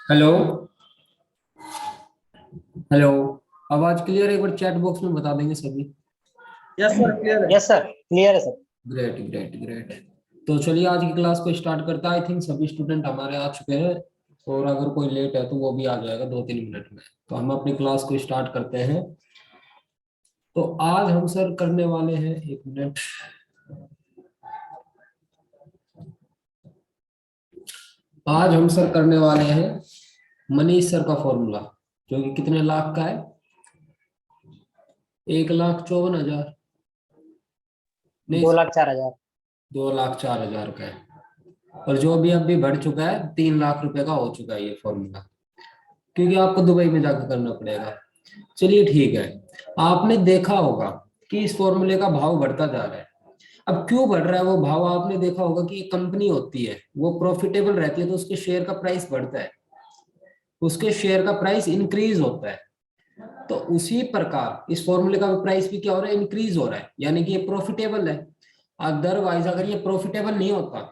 Hello. Hello. आवाज clear है? एक बार चैट बॉक्स में बता देंगे सभी। यस सर, क्लियर है। यस सर, क्लियर है सर। Great great great. तो चलिए आज की क्लास को स्टार्ट करता है। आई थिंक सभी स्टूडेंट हमारे आ चुके हैं, और अगर कोई लेट है तो वो भी आ जाएगा 2-3 मिनट में। तो हम अपनी क्लास को स्टार्ट करते हैं। तो आज हम सर करने वाले हैं, 1 मिनट। आज हम सर करने वाले हैं मनीष सर का फॉर्मूला, जो कि कितने लाख का है? 1,54,000। नहीं, 2,04,000। 2,04,000 का है। और जो भी अभी बढ़ चुका है, 3 लाख रुपए का हो चुका है ये फॉर्मूला, क्योंकि आपको दुबई में जाकर करना पड़ेगा। चलिए ठीक है। आपने देखा होगा कि इस फॉर्मूले का भाव बढ़ता जा रहा है। अब क्यों बढ़ रहा है वो भाव? आपने देखा होगा कि एक कंपनी होती है, वो प्रॉफिटेबल रहती है तो उसके शेयर का प्राइस बढ़ता है, उसके शेयर का प्राइस इंक्रीज होता है। तो उसी प्रकार इस फॉर्मूले का प्राइस भी क्या हो रहा है? इंक्रीज हो रहा है, यानी कि ये प्रॉफिटेबल है। अदरवाइज अगर ये प्रॉफिटेबल नहीं होता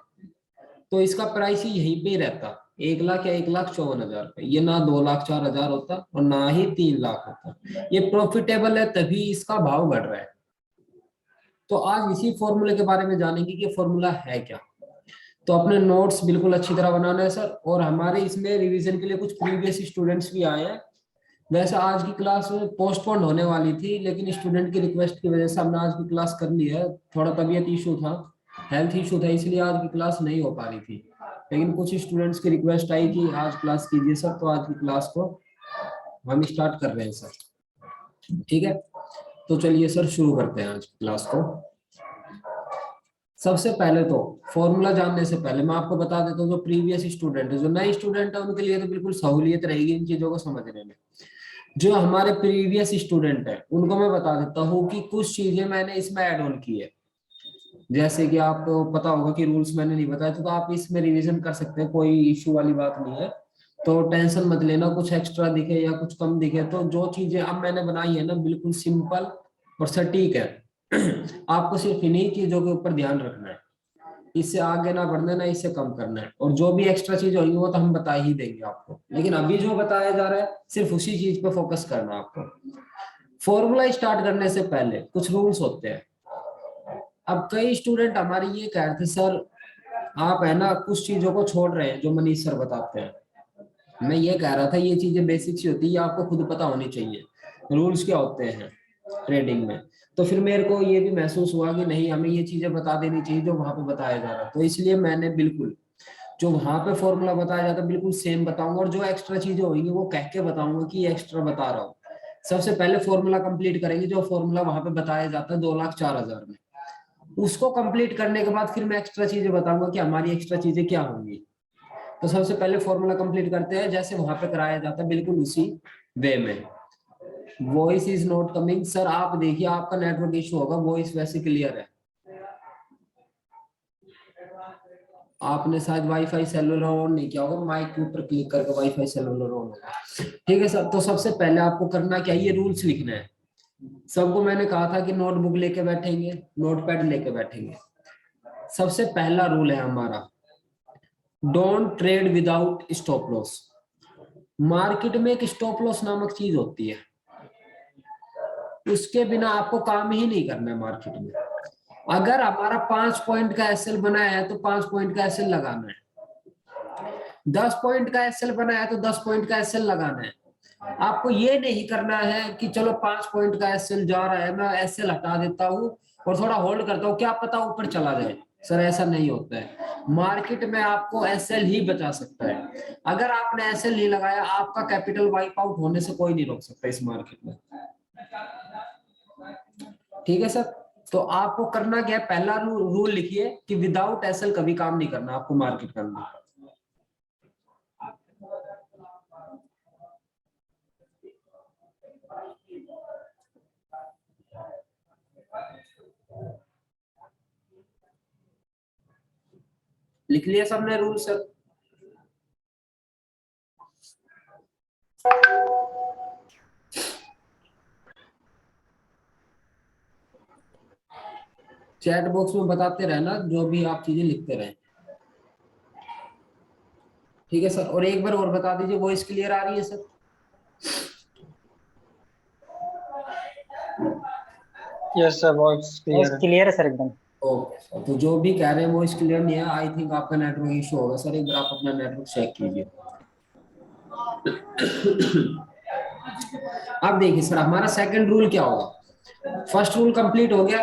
तो इसका प्राइस ही यहीं पे ही रहता, 1 लाख या 1,54,000 पे। ये ना 2,04,000 होता और ना ही 3 लाख होता। ये प्रॉफिटेबल है तभी इसका भाव बढ़ रहा है। तो आज इसी फॉर्मूले के बारे में जानेंगे कि फॉर्मूला है क्या। तो अपने नोट्स बिल्कुल अच्छी तरह बनाना है सर। और हमारे इसमें रिवीजन के लिए कुछ प्रीवियस स्टूडेंट्स भी आए हैं। वैसे आज की क्लास पोस्टपोन होने वाली थी, लेकिन स्टूडेंट की रिक्वेस्ट की वजह से हमने आज की क्लास कर ली है। थोड़ा तबीयत इशू था, हेल्थ इशू था, इसलिए आज की क्लास नहीं हो पा रही थी। लेकिन कुछ स्टूडेंट्स की रिक्वेस्ट आई कि आज क्लास कीजिए सर, तो आज की क्लास को हम स्टार्ट कर रहे हैं सर। ठीक है, तो चलिए सर शुरू करते हैं आज की क्लास को। सबसे पहले तो फॉर्मूला जानने से पहले मैं आपको बता देता हूँ, जो प्रीवियस स्टूडेंट है, जो नए स्टूडेंट है, उनके लिए तो बिल्कुल सहूलियत रहेगी इन चीजों को समझने में। जो हमारे प्रीवियस स्टूडेंट है उनको मैं बता देता हूँ कि कुछ चीजें मैंने इसमें ऐड ऑन की है। जैसे कि आपको पता होगा कि रूल्स मैंने नहीं बताया तो आप इसमें रिवीजन कर सकते हैं, कोई इश्यू वाली बात नहीं है। तो टेंशन मत लेना, कुछ एक्स्ट्रा दिखे या कुछ कम दिखे तो जो चीजें अब मैंने बनाई है ना, बिल्कुल सिंपल और सटीक है। आपको सिर्फ इन्हीं चीजों के ऊपर ध्यान रखना है, इससे आगे ना बढ़ना है ना इससे कम करना है। और जो भी एक्स्ट्रा चीज होगी वो तो हम बता ही देंगे आपको, लेकिन अभी जो बताया जा रहा है सिर्फ उसी चीज पे फोकस करना है आपको। फॉर्मूला स्टार्ट करने से पहले कुछ रूल्स होते हैं। अब कई स्टूडेंट हमारे ये कह रहे थे सर, आप है ना कुछ चीजों को छोड़ रहे हैं जो मनीष सर बताते हैं। मैं ये कह रहा था ये चीजें बेसिक सी होती है, ये आपको खुद पता होनी चाहिए रूल्स क्या होते हैं ट्रेडिंग में। तो फिर मेरे को ये भी महसूस हुआ कि नहीं, हमें ये चीजें बता देनी चाहिए जो वहां पे बताया जा रहा है। तो इसलिए मैंने बिल्कुल जो वहां पे फॉर्मूला बताया जाता है बिल्कुल सेम बताऊंगा, और जो एक्स्ट्रा चीजें होंगी वो कह के बताऊंगा कि ये एक्स्ट्रा बता रहा हूँ। सबसे पहले फॉर्मूला कंप्लीट करेंगे, जो फॉर्मूला वहां पे बताया जाता है 2,04,000 में। उसको कंप्लीट करने के बाद फिर मैं एक्स्ट्रा चीजें बताऊंगा कि हमारी एक्स्ट्रा चीजें क्या होंगी। तो सबसे पहले फॉर्मूला कंप्लीट करते हैं जैसे वहां पे कराया जाता है, बिल्कुल उसी वे में। Voice is not coming sir, आप देखिए आपका नेटवर्क इशू होगा, वॉइस वैसे क्लियर है। आपने शायद वाईफाई सेलुलर ऑन नहीं किया होगा, माइक के ऊपर क्लिक करके वाईफाई सेलुलर ऑन होगा। ठीक है सर, तो सबसे पहले आपको करना क्या है, ये रूल्स लिखना है। सबको मैंने कहा था कि नोटबुक लेके बैठेंगे, नोटपैड लेके बैठेंगे। सबसे पहला रूल है हमारा, don't trade without stop loss. Market में एक स्टॉप लॉस नामक चीज होती है, उसके बिना आपको काम ही नहीं करना है मार्केट में। अगर हमारा 5 पॉइंट का एसएल बनाया है तो 5 पॉइंट का एसएल लगाना है। 10 पॉइंट का एसएल बनाया है तो 10 पॉइंट का एसएल लगाना है। आपको ये नहीं करना है कि चलो 5 पॉइंट का एसएल जा रहा है, मैं एसएल हटा देता हूँ और थोड़ा होल्ड करता हूँ, क्या पता ऊपर चला जाए। सर ऐसा नहीं होता है, मार्केट में आपको एसएल ही बचा सकता है। अगर आपने एसएल नहीं लगाया, आपका कैपिटल वाइप आउट होने से कोई नहीं रोक सकता इस मार्केट में। ठीक है सर, तो आपको करना क्या है, पहला रूल लिखिए कि विदाउट एसएल कभी काम नहीं करना आपको मार्केट के अंदर। लिख लिया सबने रूल सर? चैट बॉक्स में बताते रहना जो भी आप चीजें लिखते रहे। ठीक है सर, और एक बार और बता दीजिए, वॉइस क्लियर आ रही है sir? Yes, sir. Voice voice clear. Clear है सर एकदम। ओके सर, तो जो भी कह रहे हैं वॉइस क्लियर नहीं है, आई थिंक आपका नेटवर्क इशू होगा सर, एक बार आप अपना नेटवर्क चेक कीजिए। अब देखिए सर, हमारा सेकंड रूल क्या होगा? फर्स्ट रूल कंप्लीट हो गया,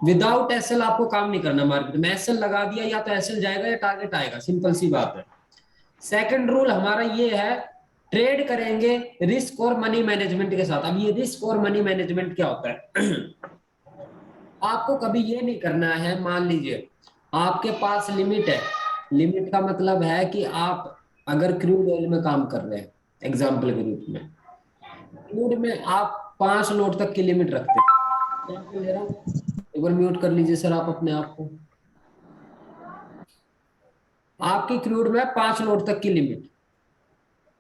विदाउट एसएल आपको काम नहीं करना मार्केट में। एसएल लगा दिया या तो एसएल जाएगा या टारगेट आएगा, सिंपल सी बात है। सेकंड रूल हमारा ये है, ट्रेड करेंगे रिस्क और मनी मैनेजमेंट के साथ। अब ये रिस्क और मनी मैनेजमेंट क्या होता है? आपको कभी ये नहीं करना है, मान लीजिए आपके पास लिमिट है। लिमिट का मतलब है कि आप अगर क्रूड ऑयल में काम कर रहे हैं, एग्जाम्पल के रूप में, क्रूड में आप 5 लोड तक की लिमिट रखते हैं। एग्जाम्पल ले रहा हूं, एक बार म्यूट कर लीजिए सर आप अपने आप को। आपकी क्रूड में 5 लोड तक की लिमिट,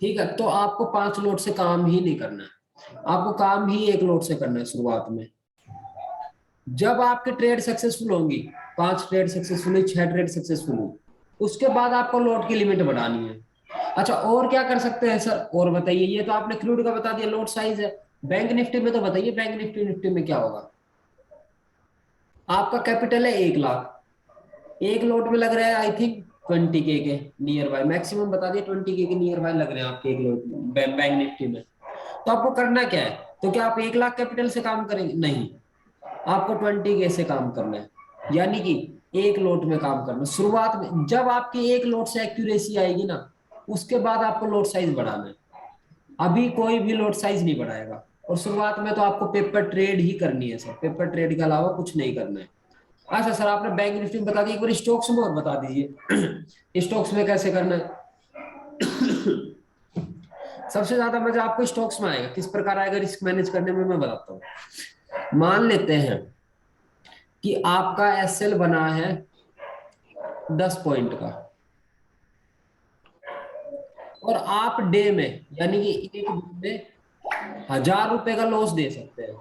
ठीक है, तो आपको 5 लोड से काम ही नहीं करना है, आपको काम ही 1 लोड से करना है शुरुआत में। जब आपके ट्रेड सक्सेसफुल होंगी, 5 ट्रेड सक्सेसफुल हुई, 6 ट्रेड सक्सेसफुल हुई, उसके बाद आपको लोड की लिमिट बढ़ानी है। अच्छा, और क्या कर सकते हैं सर? और बताइए, ये तो आपने क्रूड का बता दिया, लोड साइज है। बैंक निफ्टी में तो बताइए, बैंक निफ्टी में क्या होगा? आपका कैपिटल है 1 लाख, एक लोड में लग रहा है आई थिंक 20K के नियर बाय, मैक्सिमम बता दिए 20K के नियर बाय लग रहे हैं आपके एक लोड में बैंक निफ्टी में। तो आपको करना क्या है? तो क्या आप 1 लाख कैपिटल से काम करेंगे? नहीं, आपको 20K से काम करना है, यानी कि एक लोट में काम करना है शुरुआत में। जब आपकी एक लोट से एक्यूरेसी आएगी ना, उसके बाद आपको लोट साइज बढ़ाना है। अभी कोई भी लोट साइज नहीं बढ़ाएगा, और शुरुआत में तो आपको पेपर ट्रेड ही करनी है सर, पेपर ट्रेड के अलावा कुछ नहीं करना है। अच्छा सर, आपने बैंक निफ्टी में बता दिया, एक बार स्टॉक्स में और बता दीजिए। स्टॉक्स में कैसे करना है? सबसे ज्यादा मजा आपको स्टॉक्स में आएगा। किस प्रकार आएगा रिस्क मैनेज करने में, मैं बताता हूँ। मान लेते हैं कि आपका एसएल बना है 10 पॉइंट का, और आप डे में, यानी कि एक दिन में 1000 रुपए का लॉस दे सकते हैं।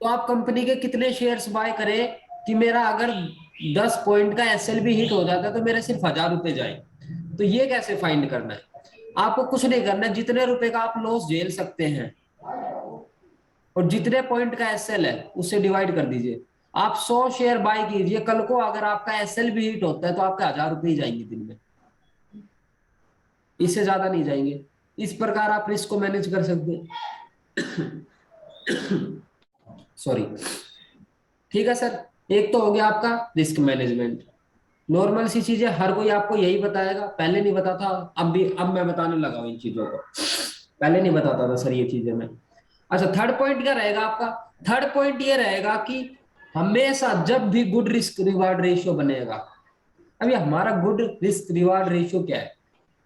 तो आप कंपनी के कितने शेयर्स बाय करें कि मेरा अगर 10 पॉइंट का एसएल भी हिट हो जाता है तो मेरे सिर्फ 1000 रुपए जाए? तो ये कैसे फाइंड करना है? आपको कुछ नहीं करना, जितने रुपए का आप लॉस झेल सकते हैं और जितने पॉइंट का एसएल है उससे डिवाइड कर दीजिए। आप 100 शेयर बाय कीजिए, कल को अगर आपका एसएल भी हिट होता है तो आपके 1000 रुपए ही जाएंगे दिन में, इससे ज्यादा नहीं जाएंगे। इस प्रकार आप रिस्क को मैनेज कर सकते हैं। सॉरी। ठीक है सर, एक तो हो गया आपका रिस्क मैनेजमेंट। नॉर्मल सी चीजें हर कोई आपको यही बताएगा, पहले नहीं बताता, अब मैं बताने लगा हूं इन चीजों को, पहले नहीं बताता था सर ये चीजें मैं। अच्छा, थर्ड पॉइंट क्या रहेगा आपका? थर्ड पॉइंट ये रहेगा कि हमेशा जब भी गुड रिस्क रिवार्ड रेशियो बनेगा। अभी हमारा गुड रिस्क रिवार्ड रेशियो क्या है?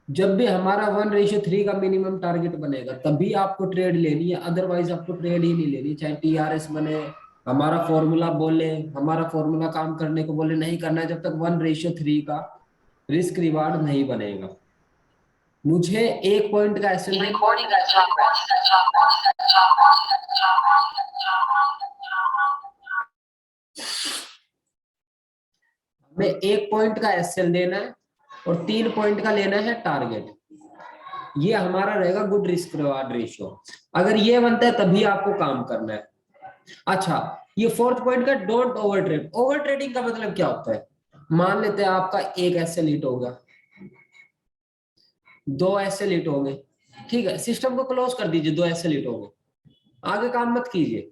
जब भी हमारा 1:3 का मिनिमम टारगेट बनेगा तभी आपको ट्रेड लेनी है, अदरवाइज आपको ट्रेड ही नहीं लेनी। चाहे टीआरएस बने, हमारा फॉर्मूला बोले, हमारा फॉर्मूला काम करने को बोले, नहीं करना है जब तक 1:3 का रिस्क रिवार्ड नहीं बनेगा। मुझे 1 पॉइंट का एसएल में 1 पॉइंट का एसएल देना है और 3 पॉइंट का लेना है टारगेट। ये हमारा रहेगा गुड रिस्क रिवार्ड रेशियो। अगर ये बनता है तभी आपको काम करना है। अच्छा, ये फोर्थ पॉइंट का don't over trade. Over trading का मतलब क्या होता है? मान लेते हैं आपका एक एसएल हिट होगा, 2 एसएल हिट होंगे, ठीक है, सिस्टम को क्लोज कर दीजिए, 2 एसएल हिट होंगे, आगे काम मत कीजिए,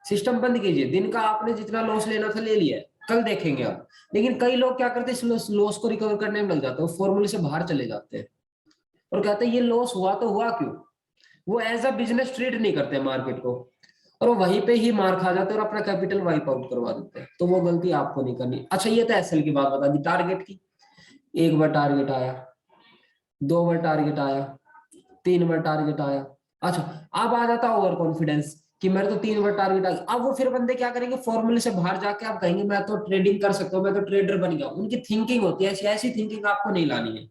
सिस्टम बंद कीजिए। दिन का आपने जितना लॉस लेना था ले लिया, कल देखेंगे आप। लेकिन कई लोग क्या करते हैं, इस लॉस को रिकवर करने में लग जाते हैं, फॉर्मूले से बाहर चले जाते हैं और कहते हैं ये लॉस हुआ तो हुआ क्यों। वो एज अ बिजनेस ट्रीट नहीं करते मार्केट को, और वो वहीं पे ही मार खा जाते हैं और अपना कैपिटल वाइप आउट करवा देते हैं। तो वो गलती आपको नहीं करनी। अच्छा, ये तो एसएल की बात बता दी। टारगेट की, एक बार टारगेट आया, 2 बार टारगेट आया, 3 बार टारगेट आया। अच्छा, अब आ जाता ओवर कॉन्फिडेंस कि मेरे तो 3 बार टारगेट आ गया। अब वो फिर बंदे क्या करेंगे, फॉर्मूले से बाहर जाके आप कहेंगे मैं तो ट्रेडिंग कर सकता हूँ, मैं तो ट्रेडर बन गया। उनकी थिंकिंग होती है ऐसी, ऐसी थिंकिंग आपको नहीं लानी है।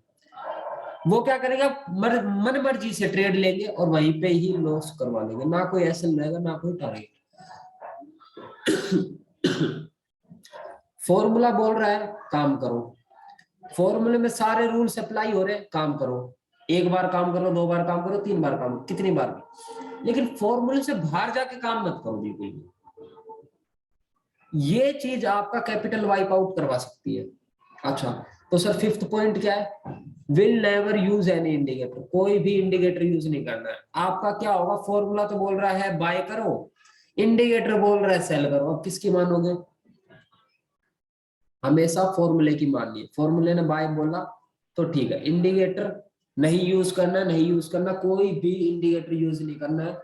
वो क्या करेगा, मन मर्जी से ट्रेड लेंगे और वहीं पे ही लॉस करवा लेंगे, ना कोई एसएल रहेगा ना कोई टारगेट। फॉर्मूला बोल रहा है काम करो, फॉर्मूले में सारे रूल्स अप्लाई हो रहे हैं, काम करो, एक बार काम करो, 2 बार काम करो, 3 बार काम करो, कितनी बार भी, लेकिन फॉर्मूले से बाहर जाके काम मत करो बिल्कुल भी। ये चीज आपका कैपिटल वाइप आउट करवा सकती है। अच्छा, तो सर फिफ्थ पॉइंट क्या है? Will never use any indicator, कोई भी इंडिकेटर यूज नहीं करना है। आपका क्या होगा, फॉर्मूला तो बोल रहा है बाय करो, इंडिकेटर बोल रहा है सेल करो, अब किसकी मानोगे? हमेशा फॉर्मूले की माननी है। फॉर्मूले ने बाय बोला तो ठीक है, इंडिकेटर नहीं यूज करना, नहीं यूज करना, कोई भी इंडिकेटर यूज नहीं करना है।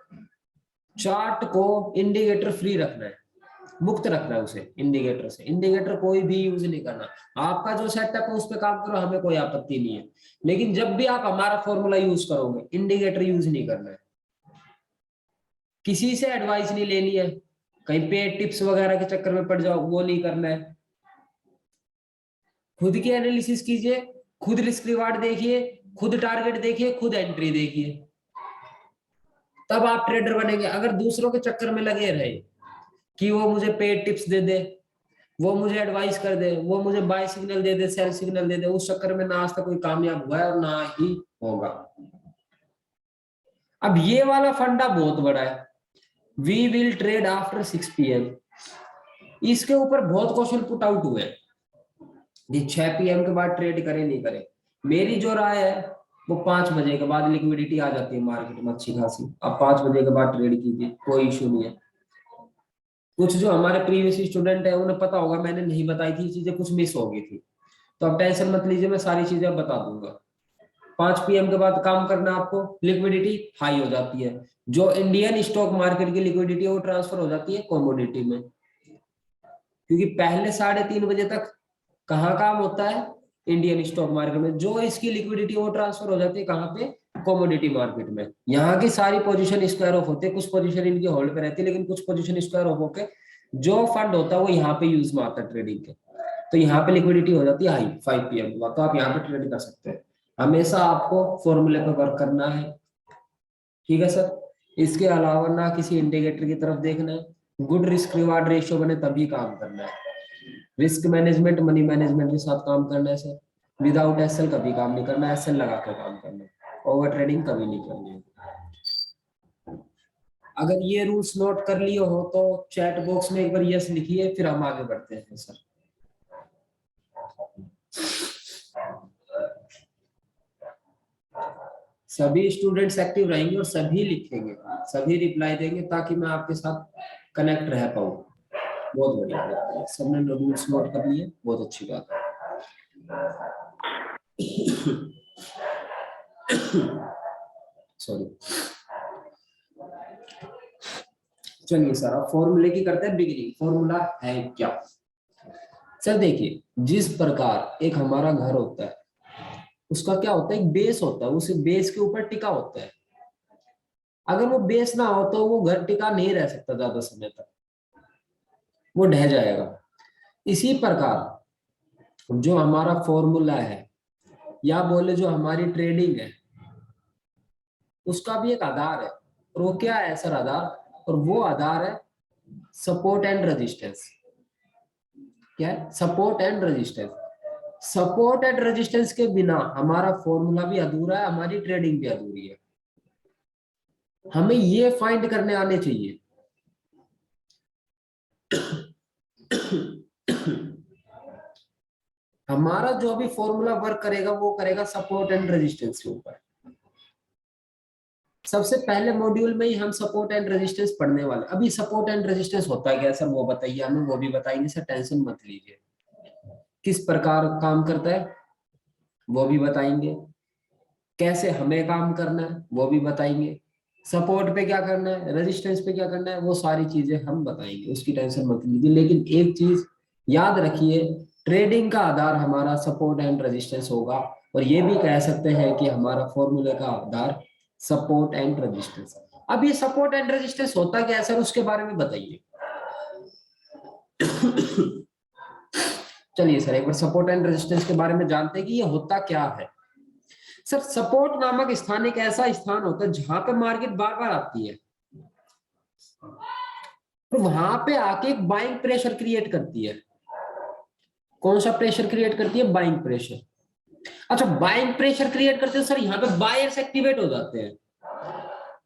चार्ट को इंडिकेटर फ्री रखना है, मुक्त रखना है उसे इंडिकेटर से, इंडिकेटर कोई भी यूज नहीं करना। आपका जो सेटअप है उस पर काम करो, हमें कोई आपत्ति नहीं है, लेकिन जब भी आप हमारा फॉर्मूला यूज करोगे इंडिकेटर यूज नहीं करना है। किसी से एडवाइस नहीं लेनी है, कहीं पेड टिप्स वगैरह के चक्कर में पड़ जाओ, वो नहीं करना है। खुद की एनालिसिस कीजिए, खुद रिस्क रिवार्ड देखिए, खुद टारगेट देखिए, खुद एंट्री देखिए, तब आप ट्रेडर बनेंगे। अगर दूसरों के चक्कर में लगे रहे कि वो मुझे पेड टिप्स दे दे, वो मुझे एडवाइस कर दे, वो मुझे बाय सिग्नल दे दे, सेल सिग्नल दे दे, उस चक्कर में ना आज तक कोई कामयाब हुआ है और ना ही होगा। अब ये वाला फंडा बहुत बड़ा है, we will trade after 6 PM। इसके ऊपर बहुत क्वेश्चन पुट आउट हुए हैं, ये 6 PM के बाद ट्रेड करे नहीं करे। मेरी जो राय है वो 5 बजे के बाद लिक्विडिटी आ जाती है मार्केट में अच्छी खासी, अब 5 बजे के बाद ट्रेड कीजिए, कोई इशू नहीं है। कुछ जो हमारे प्रीवियस स्टूडेंट है उन्हें पता होगा मैंने नहीं बताई थी चीजें, कुछ मिस हो गई थी, तो अब टेंशन मत लीजिए, मैं सारी चीजें अब बता दूंगा। 5 PM के बाद काम करना आपको, लिक्विडिटी हाई हो जाती है, जो इंडियन स्टॉक मार्केट की लिक्विडिटी है वो ट्रांसफर हो जाती है कमोडिटी में, क्योंकि पहले 3:30 बजे तक कहाँ काम होता है, इंडियन स्टॉक मार्केट में, जो इसकी लिक्विडिटी वो ट्रांसफर हो जाती है कहाँ पे, कमोडिटी मार्केट में। यहाँ की सारी पोजीशन स्क्वायर ऑफ होते हैं, कुछ पोजीशन इनकी होल्ड पे रहती है, लेकिन कुछ पोजीशन स्क्वायर ऑफ होके जो फंड होता है वो यहाँ पे यूज में आता है ट्रेडिंग के, तो यहाँ पे लिक्विडिटी हो जाती है हाई 5 PM, तो आप यहाँ पे ट्रेड कर सकते हैं। हमेशा आपको फॉर्मूले पे वर्क करना है, ठीक है सर। इसके अलावा ना किसी इंडिकेटर की तरफ देखना है, गुड रिस्क रिवार्ड रेशियो बने तभी काम करना है। रिस्क मैनेजमेंट मनी मैनेजमेंट के साथ काम करना है सर, विदाउट एसएल कभी काम नहीं करना, एसएल लगा कर काम करना है, ओवर ट्रेडिंग कभी नहीं करनी है। अगर ये रूल्स नोट कर लिए हो तो चैट बॉक्स में एक बार यस लिखिए, फिर हम आगे बढ़ते हैं सर। सभी स्टूडेंट्स एक्टिव रहेंगे और सभी लिखेंगे, सभी रिप्लाई देंगे, ताकि मैं आपके साथ कनेक्ट रह पाऊँ। बहुत बढ़िया, सबने रूल्स नोट कर लिए, बहुत अच्छी बात है। सॉरी, चलिए सर अब फॉर्मूले की करते हैं बिगिनिंग। फॉर्मूला है क्या सर? देखिए, जिस प्रकार एक हमारा घर होता है उसका क्या होता है, एक बेस होता है, उस बेस के ऊपर टिका होता है। अगर वो बेस ना हो तो वो घर टिका नहीं रह सकता ज्यादा समय तक, वो ढह जाएगा। इसी प्रकार जो हमारा फॉर्मूला है या बोले जो हमारी ट्रेडिंग है उसका भी एक आधार है, और वो क्या है सर आधार? और वो आधार है सपोर्ट एंड रेजिस्टेंस। क्या है? Support and resistance. Support and resistance के बिना हमारा फॉर्मूला भी अधूरा है, हमारी ट्रेडिंग भी अधूरी है। हमें ये फाइंड करने आने चाहिए हमारा जो भी फॉर्मूला वर्क करेगा वो करेगा सपोर्ट एंड रेजिस्टेंस के ऊपर। सबसे पहले मॉड्यूल में ही हम सपोर्ट एंड रेजिस्टेंस पढ़ने वाले। अभी सपोर्ट एंड रेजिस्टेंस होता है क्या सर वो बताइए हमें, वो भी बताएंगे सर, टेंशन मत लीजिए। किस प्रकार काम करता है वो भी बताएंगे, कैसे हमें काम करना है वो भी बताएंगे, सपोर्ट पे क्या करना है, रेजिस्टेंस पे क्या करना है, वो सारी चीजें हम बताएंगे, उसकी टेंशन मत लीजिए। लेकिन एक चीज याद रखिए, ट्रेडिंग का आधार हमारा सपोर्ट एंड रेजिस्टेंस होगा, और ये भी कह सकते हैं कि हमारा फॉर्मूले का आधार सपोर्ट एंड रेजिस्टेंस। अब ये सपोर्ट एंड रेजिस्टेंस होता क्या है सर, उसके बारे में बताइए। चलिए सर एक बार सपोर्ट एंड रेजिस्टेंस के बारे में जानते हैं कि ये होता क्या है। सर सपोर्ट नामक स्थान एक ऐसा स्थान होता है जहां पे मार्केट बार बार आती है, तो वहां पे आके एक बाइंग प्रेशर क्रिएट करती है। कौन सा प्रेशर क्रिएट करती है? Buying pressure. अच्छा, बाइंग प्रेशर क्रिएट करते हैं सर, यहाँ पे बायर्स एक्टिवेट हो जाते हैं,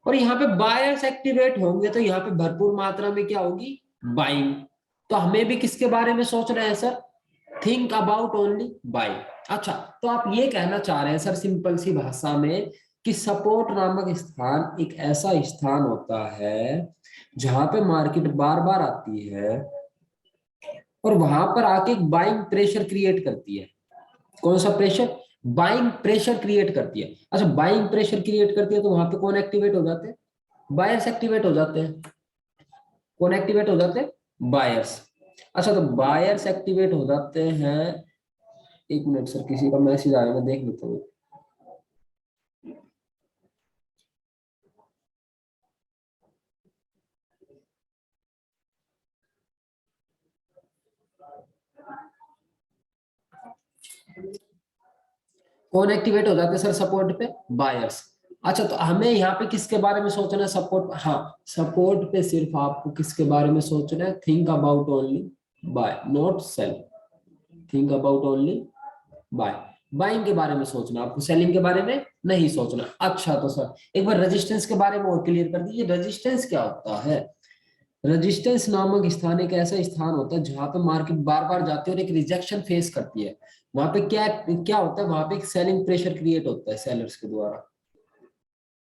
और यहाँ पे बायर्स एक्टिवेट होंगे तो यहाँ पे भरपूर मात्रा में क्या होगी, बाइंग। तो हमें भी किसके बारे में सोच रहे हैं sir, think about only buying. अच्छा, तो आप ये कहना चाह रहे हैं सर सिंपल सी भाषा में कि सपोर्ट नामक स्थान एक ऐसा स्थान होता है जहां पे मार्केट बार बार आती है और वहां पर आके एक बाइंग प्रेशर क्रिएट करती है। कौन सा प्रेशर, बाइंग प्रेशर क्रिएट करती है। अच्छा, बाइंग प्रेशर क्रिएट करती है तो वहां पे कौन एक्टिवेट हो जाते हैं, बायर्स एक्टिवेट हो जाते हैं। कौन एक्टिवेट हो जाते हैं, बायर्स। अच्छा, तो बायर्स एक्टिवेट हो जाते हैं। एक मिनट सर, किसी का मैसेज आया, मैं देख लेता हूँ। कौन एक्टिवेट हो जाते हैं सर सपोर्ट पे, बायर्स। अच्छा, तो हमें यहाँ पे किसके बारे में सोचना है, सपोर्ट, हाँ सपोर्ट पे सिर्फ आपको किसके बारे में सोचना है, think about only buy, not sell. Think about only buy, buying के बारे में सोचना, आपको सेलिंग के बारे में नहीं सोचना। अच्छा, तो सर एक बार रेजिस्टेंस के बारे में और क्लियर कर दीजिए, रेजिस्टेंस क्या होता है। रेजिस्टेंस नामक स्थान एक ऐसा स्थान होता है जहां पे मार्केट बार बार जाती है और एक रिजेक्शन फेस करती है। वहां पे क्या क्या होता है, वहां पे एक सेलिंग प्रेशर क्रिएट होता है सेलर्स के द्वारा।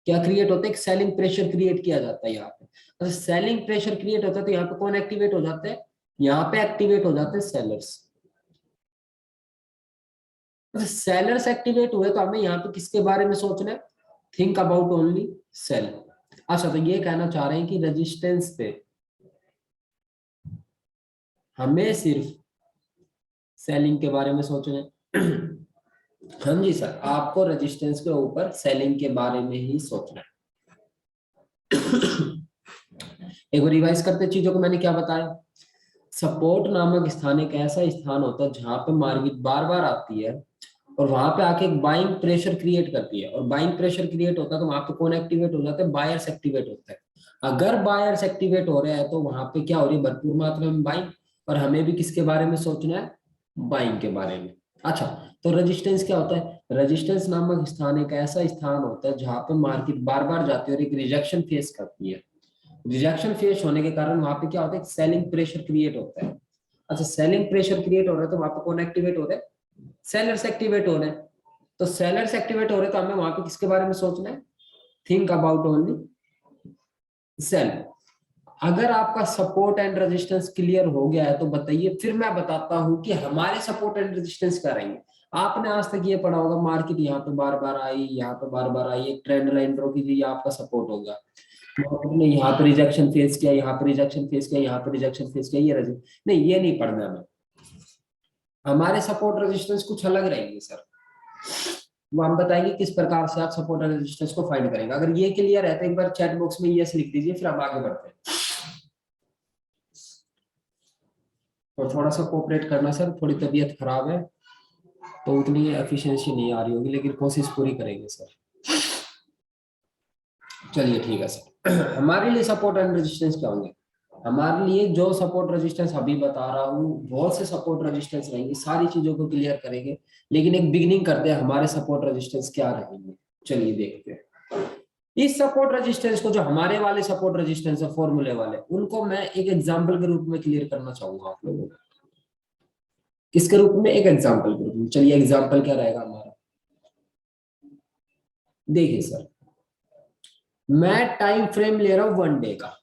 क्या क्रिएट होता है, एक सेलिंग प्रेशर क्रिएट किया जाता है यहाँ पे। अच्छा, सेलिंग प्रेशर क्रिएट होता है तो यहाँ पे कौन एक्टिवेट हो जाते हैं, यहाँ पे एक्टिवेट हो जाते हैं सेलर्स। सेलर्स एक्टिवेट हुए तो हमें यहाँ पे किसके बारे में सोचना है, थिंक अबाउट ओनली सेल। अच्छा, तो ये कहना चाह रहे हैं कि रेजिस्टेंस पे हमें सिर्फ सेलिंग के बारे में सोचना है। हाँ जी सर, आपको रेजिस्टेंस के ऊपर सेलिंग के बारे में ही सोचना है। एक बार रिवाइज करते चीजों को, मैंने क्या बताया। सपोर्ट नामक स्थान एक ऐसा स्थान होता है जहां पे मार्केट बार बार आती है और वहां पे आके एक बाइंग प्रेशर क्रिएट करती है, और बाइंग प्रेशर क्रिएट होता है तो वहां पे कौन एक्टिवेट हो जाता है, बायर्स एक्टिवेट होता है। अगर बायर्स एक्टिवेट हो रहे हैं तो वहां पे क्या हो रही है, भरपूर मात्रा में बाइंग, और हमें भी किसके बारे में सोचना है, बाइंग के बारे में। अच्छा, तो रेजिस्टेंस क्या होता है, रेजिस्टेंस नामक स्थान एक ऐसा स्थान होता है जहां पे मार्केट बार बार जाती है और एक रिजेक्शन फेस करती है। रिजेक्शन फेस होने के कारण वहां पे क्या होता है, सेलिंग प्रेशर क्रिएट होता है। अच्छा, सेलिंग प्रेशर क्रिएट हो रहा है तो वहां पे कौन एक्टिवेट हो रहा है, सेलर्स एक्टिवेट हो रहे हैं। तो सेलर्स एक्टिवेट हो रहे हैं तो हमें वहां पे किसके बारे में सोचना है, थिंक अबाउट ओनली सेल। अगर आपका सपोर्ट एंड रेजिस्टेंस क्लियर हो गया है तो बताइए, फिर मैं बताता हूं कि हमारे सपोर्ट एंड रेजिस्टेंस क्या रहेंगे। आपने आज तक ये पढ़ा होगा, मार्केट यहाँ पे बार बार आई, यहाँ पे बार बार आई, एक ट्रेंड लाइन ड्रॉ कीजिए, ये आपका सपोर्ट होगा। मार्केट ने यहाँ पे रिजेक्शन फेस किया, यहाँ पे रिजेक्शन फेस किया, यहाँ पे रिजेक्शन फेस किया, ये नहीं, ये नहीं पढ़ना है। हमारे सपोर्ट रेजिस्टेंस कुछ अलग रहेंगे सर, वो हम बताएंगे किस प्रकार से आप सपोर्ट और रेजिस्टेंस को फाइंड करेंगे। अगर ये क्लियर है तो एक बार चैट बॉक्स में यस लिख दीजिए, फिर हम आगे बढ़ते हैं। तो थोड़ा सा कोऑपरेट करना सर, थोड़ी तबीयत खराब है तो उतनी एफिशिएंसी नहीं आ रही होगी, लेकिन कोशिश पूरी करेंगे सर। चलिए ठीक है सर। हमारे लिए सपोर्ट एंड रेजिस्टेंस क्या होंगे, हमारे लिए जो सपोर्ट रेजिस्टेंस अभी बता रहा हूँ, बहुत से सपोर्ट रेजिस्टेंस रहेंगे, सारी चीजों को क्लियर करेंगे, लेकिन एक बिगिनिंग करते हैं, हमारे सपोर्ट रेजिस्टेंस क्या रहेंगे। चलिए देखते हैं। इस सपोर्ट रेजिस्टेंस को, जो हमारे वाले सपोर्ट रेजिस्टेंस है फॉर्मूले वाले, उनको मैं एक एग्जांपल के रूप में क्लियर करना चाहूंगा आप लोगों को। किसके रूप में, एक एग्जांपल के रूप में। चलिए एग्जांपल क्या रहेगा हमारा, देखिए सर, मैं टाइम फ्रेम ले रहा हूं 1 डे का।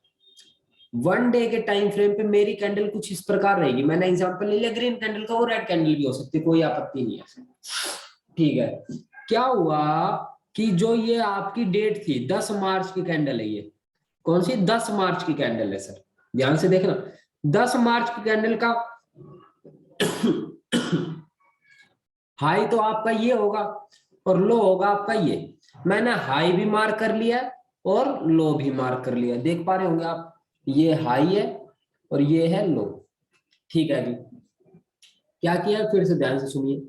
1 डे के टाइम फ्रेम पे मेरी कैंडल कुछ इस प्रकार रहेगी। मैंने एग्जांपल ले लिया ग्रीन कैंडल का, वो रेड कैंडल भी हो सकती है, कोई आपत्ति नहीं है। ठीक है, क्या हुआ कि जो ये आपकी डेट थी 10 मार्च की कैंडल है, ये कौन सी, 10 मार्च की कैंडल है सर, ध्यान से देखना। 10 मार्च की कैंडल का हाई तो आपका ये होगा और लो होगा आपका ये। मैंने हाई भी मार्क कर लिया और लो भी मार्क कर लिया, देख पा रहे होंगे आप, ये हाई है और ये है लो। ठीक है जी, क्या किया फिर से ध्यान से सुनिए।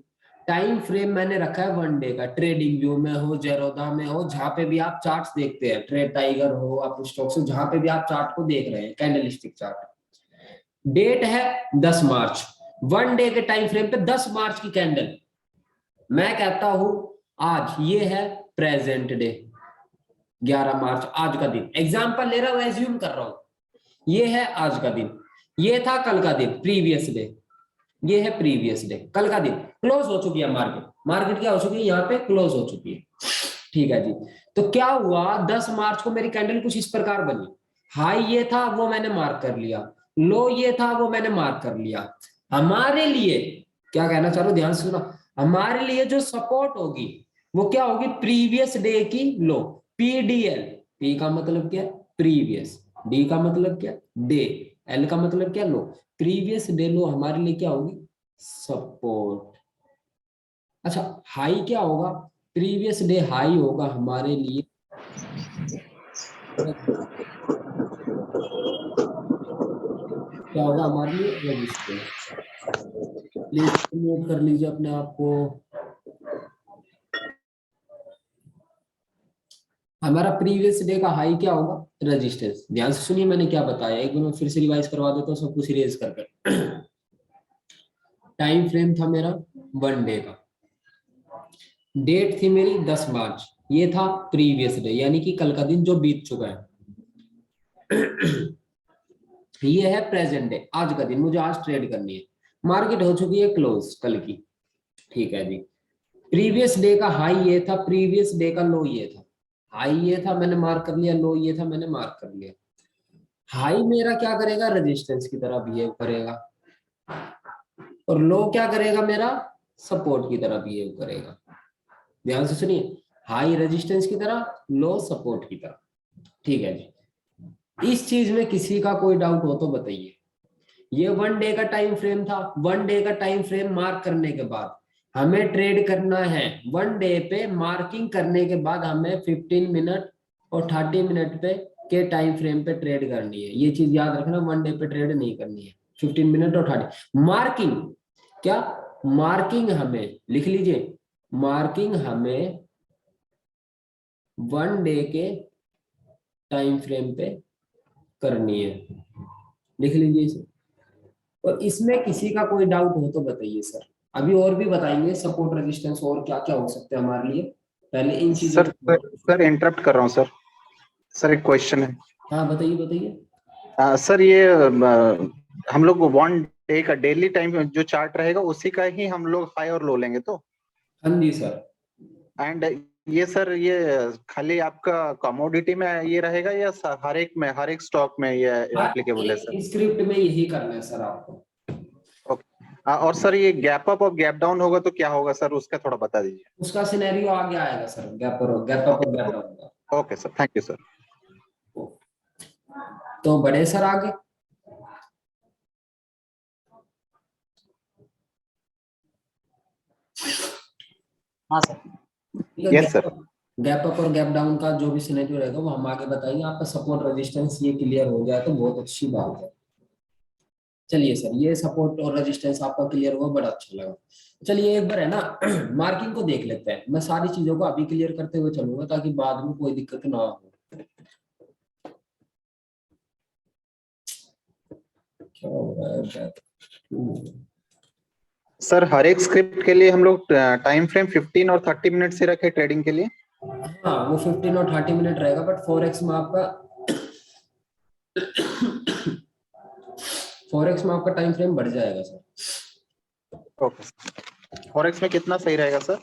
टाइम फ्रेम मैंने रखा है 1 डे का, ट्रेडिंग व्यू में हो, जेरोदा में हो, जहां पे भी आप चार्ट्स देखते हैं, ट्रेड टाइगर हो, आप स्टॉक्स हो, जहां पे भी आप चार्ट को देख रहे हैं, कैंडलस्टिक चार्ट। डेट है 10 मार्च, 1 डे के टाइम फ्रेम पे 10 मार्च की कैंडल, मैं कहता हूं आज, ये है प्रेजेंट डे 11 मार्च, आज का दिन। एग्जाम्पल ले रहा हूं, एज्यूम कर रहा हूं। ये है आज का दिन, ये था कल का दिन, प्रीवियस डे। ये है प्रीवियस डे, कल का दिन। क्लोज हो चुकी है मार्केट, मार्केट क्या हो चुकी है यहाँ पे, क्लोज हो चुकी है। ठीक है जी। तो क्या हुआ, 10 मार्च को मेरी कैंडल कुछ इस प्रकार बनी। हाई ये था, वो मैंने मार्क कर लिया। लो ये था, वो मैंने मार्क कर लिया। हमारे लिए क्या कहना चाह रहा हूं, ध्यान से सुना। हमारे लिए जो सपोर्ट होगी वो क्या होगी, प्रीवियस डे की लो, पीडीएल। पी का मतलब क्या, प्रीवियस। डी का मतलब क्या, डे। एल का मतलब क्या, लो। प्रीवियस डे लो हमारे लिए क्या होगी, सपोर्ट। अच्छा, हाई क्या होगा, प्रीवियस डे हाई होगा हमारे लिए, क्या होगा हमारे लिए, रेजिस्टेंस। प्लीज नोट कर लीजिए अपने आप को। हमारा प्रीवियस डे का हाई क्या होगा, रेजिस्टेंस। ध्यान से सुनिए मैंने क्या बताया, एक बार मैं फिर से रिवाइज करवा देता हूँ सब कुछ इरेज करके। टाइम फ्रेम था मेरा 1 डे का, डेट थी मेरी 10 मार्च, ये था प्रीवियस डे यानी कि कल का दिन जो बीत चुका है। ये है प्रेजेंट डे, आज का दिन, मुझे आज ट्रेड करनी है। मार्केट हो चुकी है क्लोज कल की। ठीक है जी। प्रीवियस डे का हाई ये था, प्रीवियस डे का लो ये था। हाई ये था, मैंने मार्क कर लिया, लो ये था, मैंने मार्क कर लिया। हाई मेरा क्या करेगा, रेजिस्टेंस की तरह बिहेव करेगा, और लो क्या करेगा मेरा, सपोर्ट की तरह बिहेव करेगा। ध्यान से सुनिए, हाई रेजिस्टेंस की तरह, लो सपोर्ट की तरह। ठीक है जी। इस चीज में किसी का कोई डाउट हो तो बताइए। ये 1 डे का टाइम फ्रेम था। 1 डे का टाइम फ्रेम मार्क करने के बाद हमें ट्रेड करना है। 1 डे पे मार्किंग करने के बाद हमें 15 मिनट और 30 मिनट पे के टाइम फ्रेम पे ट्रेड करनी है। ये चीज याद रखना, 1 डे पे ट्रेड नहीं करनी है। 15 मिनट और 30 मार्किंग, क्या मार्किंग हमें लिख लीजिए, मार्किंग हमें 1 डे के टाइम फ्रेम पे करनी है। लिख लीजिए इसे। और इसमें किसी का कोई डाउट हो तो बताइए सर। अभी और भी बताएंगे सपोर्ट रेजिस्टेंस और क्या क्या हो सकते हैं हमारे लिए, पहले इन चीजों सर को। सर इंटरप्ट कर रहा हूँ सर। सर एक क्वेश्चन है। हाँ बताइए बताइए। सर ये हम लोग 1 डे का डेली टाइम जो चार्ट रहेगा उसी का ही हम लोग हाई और लो लेंगे तो। हाँ जी सर। एंड ये सर ये खाली आपका कमोडिटी में ये रहेगा या हर एक स्टॉक में ये हाँ, एप्लीकेबल है सर? एक स्क्रिप्ट में यही करना है सर आपको। ओके। और सर ये गैप अप और गैप डाउन होगा तो क्या होगा सर, उसका थोड़ा बता दीजिए। उसका सिनेरियो आगे आएगा सर, गैप अप और गैप डाउन का। Okay sir, thank you sir. तो बड़े सर आगे। हाँ sir. Yes sir. Gap up और गैप डाउन का जो भी सिनेरियो रहेगा वो हम आगे बताएंगे। आपका सपोर्ट रेजिस्टेंस ये क्लियर हो जाए तो बहुत अच्छी बात है। चलिए सर, ये सपोर्ट और रेजिस्टेंस आपका क्लियर हुआ, बड़ा अच्छा लगा। चलिए एक बार है ना मार्किंग को देख लेते हैं। मैं सारी चीजों को अभी क्लियर करते हुए चलूंगा ताकि बाद में कोई दिक्कत ना हो। क्या हो रहा है, सर हर एक स्क्रिप्ट के लिए हम लोग टाइम फ्रेम 15 और 30 मिनट से रखे ट्रेडिंग के लिए। हाँ वो 15 और 30 मिनट रहेगा, बट फॉरेक्स में आपका फॉरेक्स में आपका टाइम फ्रेम बढ़ जाएगा सर। ओके। फॉरेक्स में कितना सही रहेगा सर,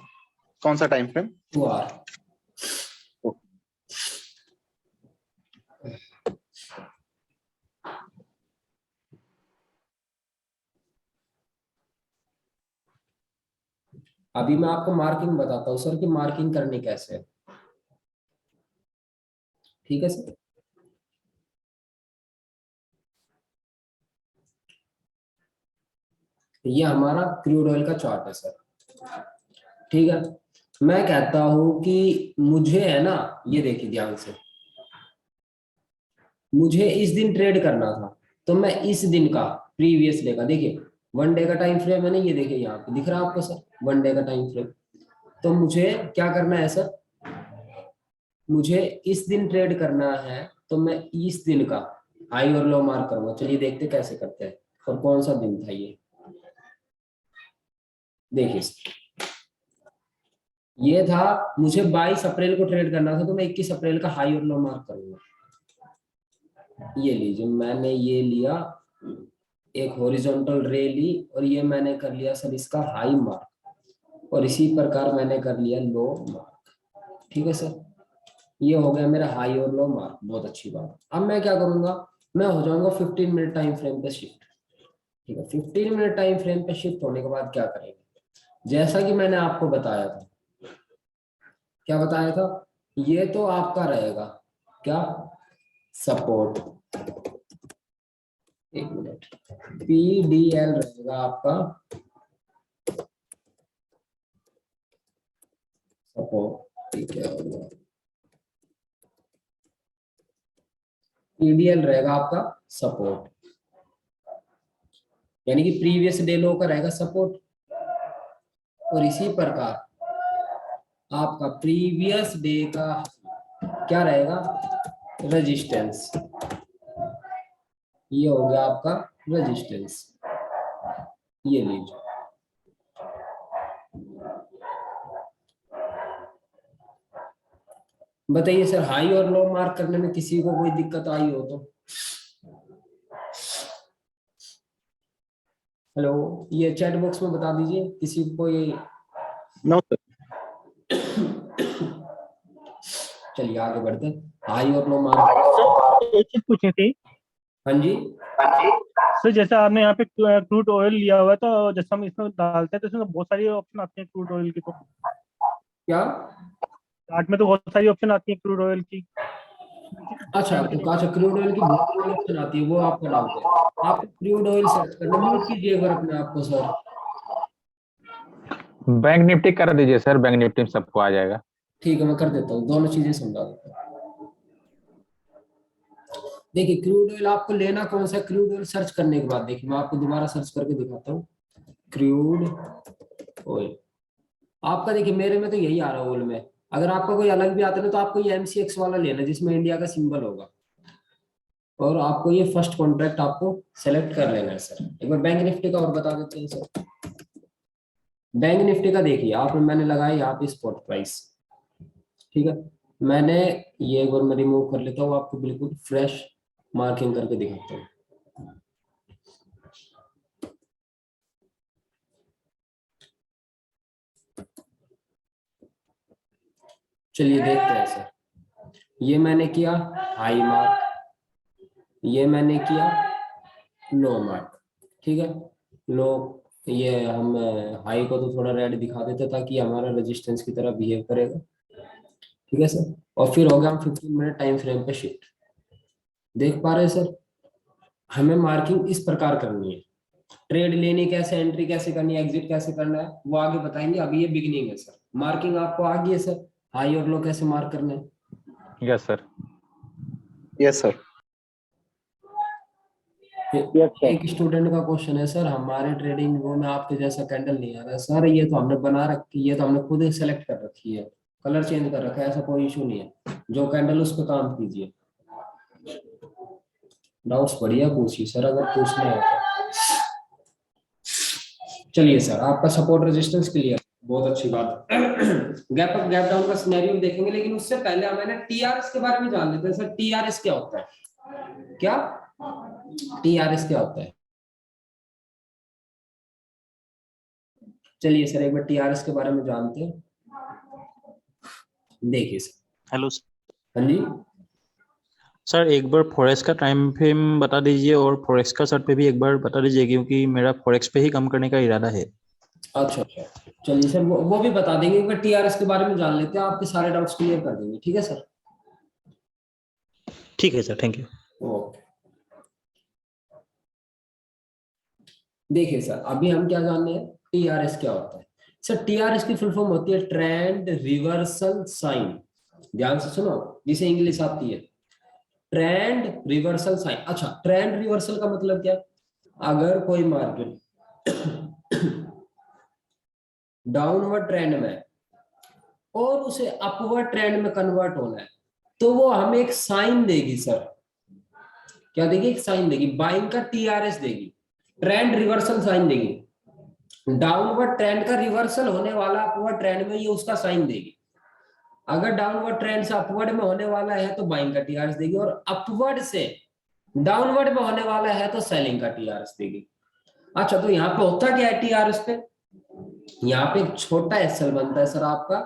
कौन सा टाइम फ्रेम? 2 आवर। अभी मैं आपको मार्किंग बताता हूँ सर कि मार्किंग करनी कैसे है। ठीक है सर। ये हमारा क्रूड ऑयल का चार्ट है सर। ठीक है। मैं कहता हूं कि मुझे है ना, ये देखिए ध्यान से, मुझे इस दिन ट्रेड करना था तो मैं इस दिन का, प्रीवियस डे का, देखिए 1 डे का टाइम फ्रेम है ना, ये देखिए यहाँ पे दिख रहा है आपको सर 1 डे का टाइम फ्रेम। तो मुझे क्या करना है सर, मुझे इस दिन ट्रेड करना है तो मैं इस दिन का हाई और लो मार्क करूंगा। चलिए देखते कैसे करते हैं और कौन सा दिन था ये। देखिए ये था, मुझे 22 अप्रैल को ट्रेड करना था, तो मैं 21 अप्रैल का हाई और लो मार्क करूंगा। ये लीजिए, मैंने ये लिया, एक हॉरिजॉन्टल रे ली, और ये मैंने कर लिया सर इसका हाई मार्क, और इसी प्रकार मैंने कर लिया लो मार्क। ठीक है सर, ये हो गया मेरा हाई और लो मार्क, बहुत अच्छी बात। अब मैं क्या करूंगा, मैं हो जाऊंगा 15 मिनट टाइम फ्रेम पे शिफ्ट। ठीक है, 15 मिनट टाइम फ्रेम पे शिफ्ट होने के बाद क्या करेंगे, जैसा कि मैंने आपको बताया था, क्या बताया था, ये तो आपका रहेगा क्या, सपोर्ट, एक मिनट, पीडीएल रहेगा आपका सपोर्ट। ठीक है, पीडीएल रहेगा आपका सपोर्ट, यानी कि प्रीवियस डे लो का रहेगा सपोर्ट, और इसी प्रकार आपका प्रीवियस डे का क्या रहेगा, रेजिस्टेंस। ये हो गया आपका रेजिस्टेंस, ये लीजिए। बताइए सर, हाई और लो मार्क करने में किसी को कोई दिक्कत आई हो तो? हेलो, ये चैट बॉक्स में बता दीजिए किसी को ये। No sir. चलिए आगे बढ़ते हैं, हाई और लो मार्क। सर एक चीज पूछनी थी। हाँ जी, सर जैसे आपने यहाँ पे क्रूड ऑयल लिया हुआ है, तो जैसे हम इसमें डालते हैं तो इसमें बहुत सारी ऑप्शन आती है क्रूड ऑयल की, तो क्या? चार्ट में तो बहुत सारी ऑप्शन आती है क्रूड ऑयल की। अच्छा, तो अच्छा, क्रूड ऑयल की बहुत ऑप्शन आती है, वो आपको डाउट है, आप क्रूड ऑयल सर्च करना, म्यूट कीजिए एक बार अपने आप को सर। बैंक निफ्टी कर दीजिए सर, बैंक निफ्टी में सबको आ जाएगा। ठीक है, मैं कर देता हूँ, दोनों चीजें समझा देता हूँ। देखिए, क्रूड ऑयल आपको लेना कौन सा, क्रूड ऑयल सर्च करने के बाद देखिए, मैं आपको दोबारा सर्च करके दिखाता हूँ, क्रूड ऑयल आपका, देखिए मेरे में तो यही आ रहा है ऑयल में। अगर आपका कोई अलग भी आता है ना, तो आपको ये MCX वाला लेना है जिसमें इंडिया का सिंबल होगा, और आपको ये फर्स्ट कॉन्ट्रैक्ट आपको सेलेक्ट कर लेना है सर। एक बार बैंक निफ्टी का और बता देते हैं सर। बैंक निफ्टी का देखिए आप, मैंने लगाया यहाँ पे स्पॉट प्राइस। ठीक है, मैंने ये एक बार मैं रिमूव कर लेता हूँ, आपको बिल्कुल फ्रेश मार्किंग करके दिखाता हूँ। चलिए देखते हैं सर, ये मैंने किया हाई मार्क, ये मैंने किया लो मार्क। ठीक है, लो, ये हम हाई को तो थोड़ा रेड दिखा देते ताकि हमारा रेजिस्टेंस की तरह बिहेव करेगा। ठीक है सर, और फिर हो गया हम 15 मिनट टाइम फ्रेम पे शिफ्ट। देख पा रहे हैं सर, हमें मार्किंग इस प्रकार करनी है, ट्रेड लेनी कैसे, एंट्री कैसे करनी है, एग्जिट कैसे करना है, वो आगे बताएंगे, अभी ये बिगिनिंग है सर। मार्किंग आपको आ गई है सर, हाई और लो कैसे मार्क करना है? Yes sir. Yes sir. एक स्टूडेंट का क्वेश्चन है, सर हमारे ट्रेडिंग वो में आपके जैसा कैंडल नहीं आ रहा है सर, ये तो हमने बना रखी, ये तो हमने खुद ही सेलेक्ट कर रखी है, कलर चेंज कर रखा है, ऐसा कोई इशू नहीं है, जो कैंडल उस पर काम कीजिए। डाउट्स बढ़िया पूछिए सर, अगर पूछना है तो। चलिए सर, आपका सपोर्ट रेजिस्टेंस क्लियर, बहुत अच्छी बात। गैप अप गैप डाउन का सिनेरियो देखेंगे, लेकिन उससे पहले हमें TRS के बारे में जान लेते हैं सर। TRS क्या होता है, क्या TRS क्या होता है? चलिए सर, एक बार TRS के बारे में जानते हैं। देखिए सर, हेलो हाँ जी, सर, एक बार फॉरेक्स का टाइम फ्रेम बता दीजिए, और फॉरेक्स का चार्ट पे भी एक बार बता दीजिए, क्योंकि मेरा फॉरेक्स पे ही काम करने का इरादा है। अच्छा अच्छा, चलिए सर, वो भी बता देंगे, एक बार TRS के बारे में जान लेते हैं, आपके सारे डाउट्स क्लियर कर देंगे। ठीक है सर, ठीक है सर, थैंक यू। ओके। देखिए सर, अभी हम क्या जानने हैं, TRS क्या होता है सर। TRS की फुल फॉर्म होती है ट्रेंड रिवर्सल साइन, ध्यान से सुनो, जिसे इंग्लिश आती है, ट्रेंड रिवर्सल साइन। अच्छा, ट्रेंड रिवर्सल का मतलब क्या, अगर कोई मार्केट डाउनवर्ड ट्रेंड में और उसे अपवर्ड ट्रेंड में कन्वर्ट होना है, तो वो हमें एक साइन देगी सर। क्या देगी, एक साइन देगी, बाइंग का TRS देगी, ट्रेंड रिवर्सल साइन देगी। डाउनवर्ड ट्रेंड का रिवर्सल होने वाला अपवर्ड ट्रेंड में, ये उसका साइन देगी। अगर डाउनवर्ड ट्रेंड से अपवर्ड में होने वाला है तो बाइंग का टीआरएस देगी, और अपवर्ड से डाउनवर्ड में होने वाला है तो सेलिंग का टीआरएस देगी। अच्छा, तो यहाँ पे होता क्या है टीआरएस पे, यहाँ पे एक छोटा एसएल बनता है सर आपका,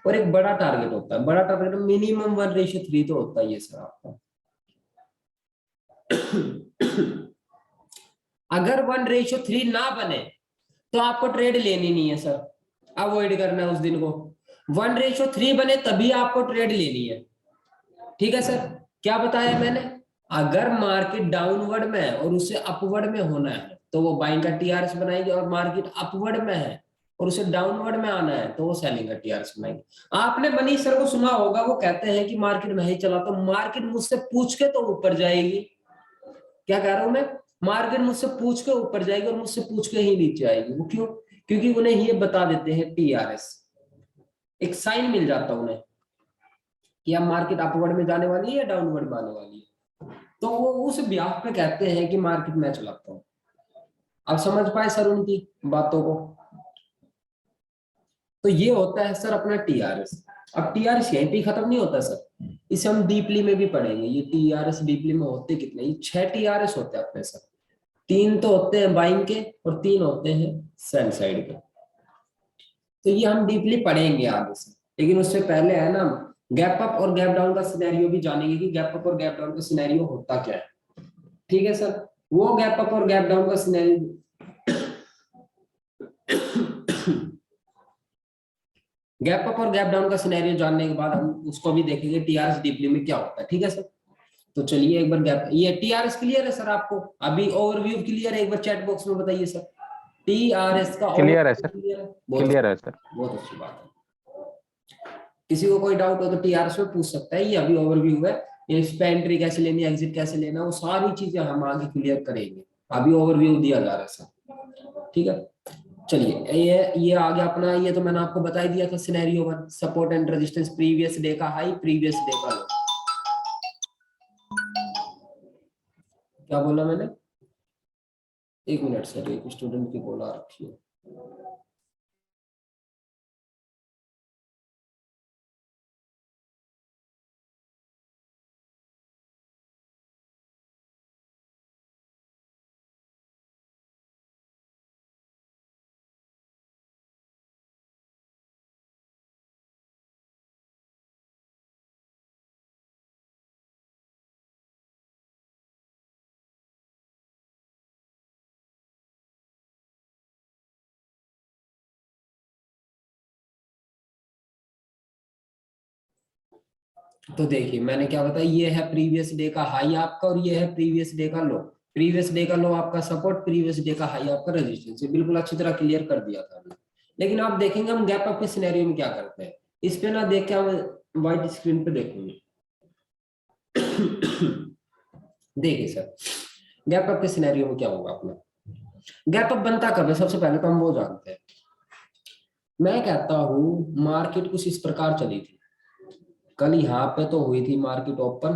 और एक बड़ा टारगेट होता है। बड़ा टारगेट मिनिमम 1:3 तो होता ही है सर आपका। अगर 1:3 ना बने तो आपको ट्रेड लेनी नहीं है सर, अवॉइड करना है उस दिन को। 1:3 बने तभी आपको ट्रेड लेनी है, ठीक है सर। क्या बताया मैंने, अगर मार्केट डाउनवर्ड में है और उसे अपवर्ड में होना है तो वो बाइंग का टीआरएस बनाएगी, और मार्केट अपवर्ड में है और उसे डाउनवर्ड में आना है तो वो सेलिंग का टीआरएस बनाएगी। आपने मनीष सर को सुना होगा, वो कहते हैं कि मार्केट में ही चला तो मार्केट मुझसे पूछ के तो ऊपर जाएगी। क्या कह रहा हूं मैं, मार्केट मुझसे पूछ के ऊपर जाएगी और मुझसे पूछ के ही नीचे आएगी। वो क्यों, क्योंकि उन्हें ये बता देते हैं टीआरएस, एक साइन मिल जाता है उन्हें कि अब मार्केट अपवर्ड में जाने वाली है या डाउनवर्ड में आने वाली है, तो वो उस ब्याह पे कहते हैं कि मार्केट मैं चलाता हूं। अब समझ पाए सर उनकी बातों को। तो ये होता है सर अपना टीआरएस। अब टीआरएस यहीं पे खत्म नहीं होता सर, इसे हम डीपली में भी पढ़ेंगे। ये टीआरएस डीपली में होते कितने, ये 6 टीआरएस होते हैं अपने सर। 3 तो होते हैं बाइंग के और 3 होते हैं सेल साइड के। तो ये हम डीपली पढ़ेंगे आगे से, लेकिन उससे पहले है ना, गैप अप और गैप डाउन का सिनेरियो भी जानेंगे कि गैप अप और गैप डाउन का सिनेरियो होता क्या है। ठीक है सर, वो गैप अप और गैप डाउन का सिनेरियो गैप अप और गैप डाउन का सिनेरियो जानने के बाद हम उसको भी देखेंगे टीआरएस डीपली में क्या होता है। ठीक है सर, तो चलिए एक बार गैप, ये टीआरएस क्लियर है सर आपको, अभी ओवरव्यू क्लियर है, एक बार चैट बॉक्स में बताइए सर टीआरएस का क्लियर है सर, क्लियर है, क्लियर है सर। बहुत अच्छी बात है। किसी को कोई डाउट हो तो टीआरएस में पूछ सकता है, ये अभी ओवरव्यू है, ये इस पे एंट्री कैसे लेनी है, एग्जिट कैसे लेना, वो सारी चीजें हम आगे क्लियर करेंगे, अभी ओवरव्यू दिया जा रहा है सर। ठीक है, चलिए ये आ गया अपना, ये तो मैंने आपको बता ही दिया था scenario 1, support and resistance, previous day का हाई, प्रीवियस डे का लो। क्या बोला मैंने, एक मिनट सर, एक स्टूडेंट की कॉल आ रखी है। तो देखिए मैंने क्या बताया, ये है प्रीवियस डे का हाई आपका और ये है प्रीवियस डे का लो। प्रीवियस डे का लो आपका सपोर्ट, प्रीवियस डे का हाई आपका रेजिस्टेंस, बिल्कुल अच्छी तरह क्लियर कर दिया था हमने। लेकिन आप देखेंगे हम गैप अप के सिनेरियो में क्या करते हैं, इस पे ना देख के हम व्हाइट स्क्रीन पे देखेंगे। देखिए सर, गैप अप के सिनेरियो में क्या होगा अपना, गैप अप बनता कब है, सबसे पहले तो हम वो जानते हैं। मैं कहता हूं मार्केट कुछ इस प्रकार चली थी, कल यहाँ पे तो हुई थी मार्केट ओपन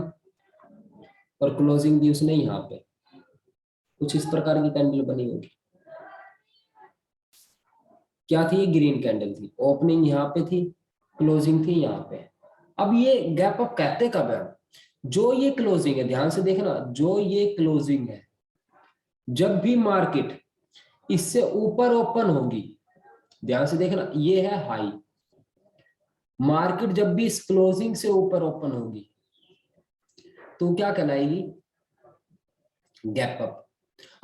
और क्लोजिंग दी उसने यहाँ पे, कुछ इस प्रकार की कैंडल बनी होगी। क्या थी, ग्रीन कैंडल थी, ओपनिंग यहाँ पे थी, क्लोजिंग थी यहाँ पे। अब ये गैप अप कहते कब है, जो ये क्लोजिंग है, ध्यान से देखना, जो ये क्लोजिंग है, जब भी मार्केट इससे ऊपर ओपन होगी, ध्यान से देखना, ये है हाई, मार्केट जब भी इस क्लोजिंग से ऊपर ओपन होगी तो क्या कहलाएगी, गैप अप।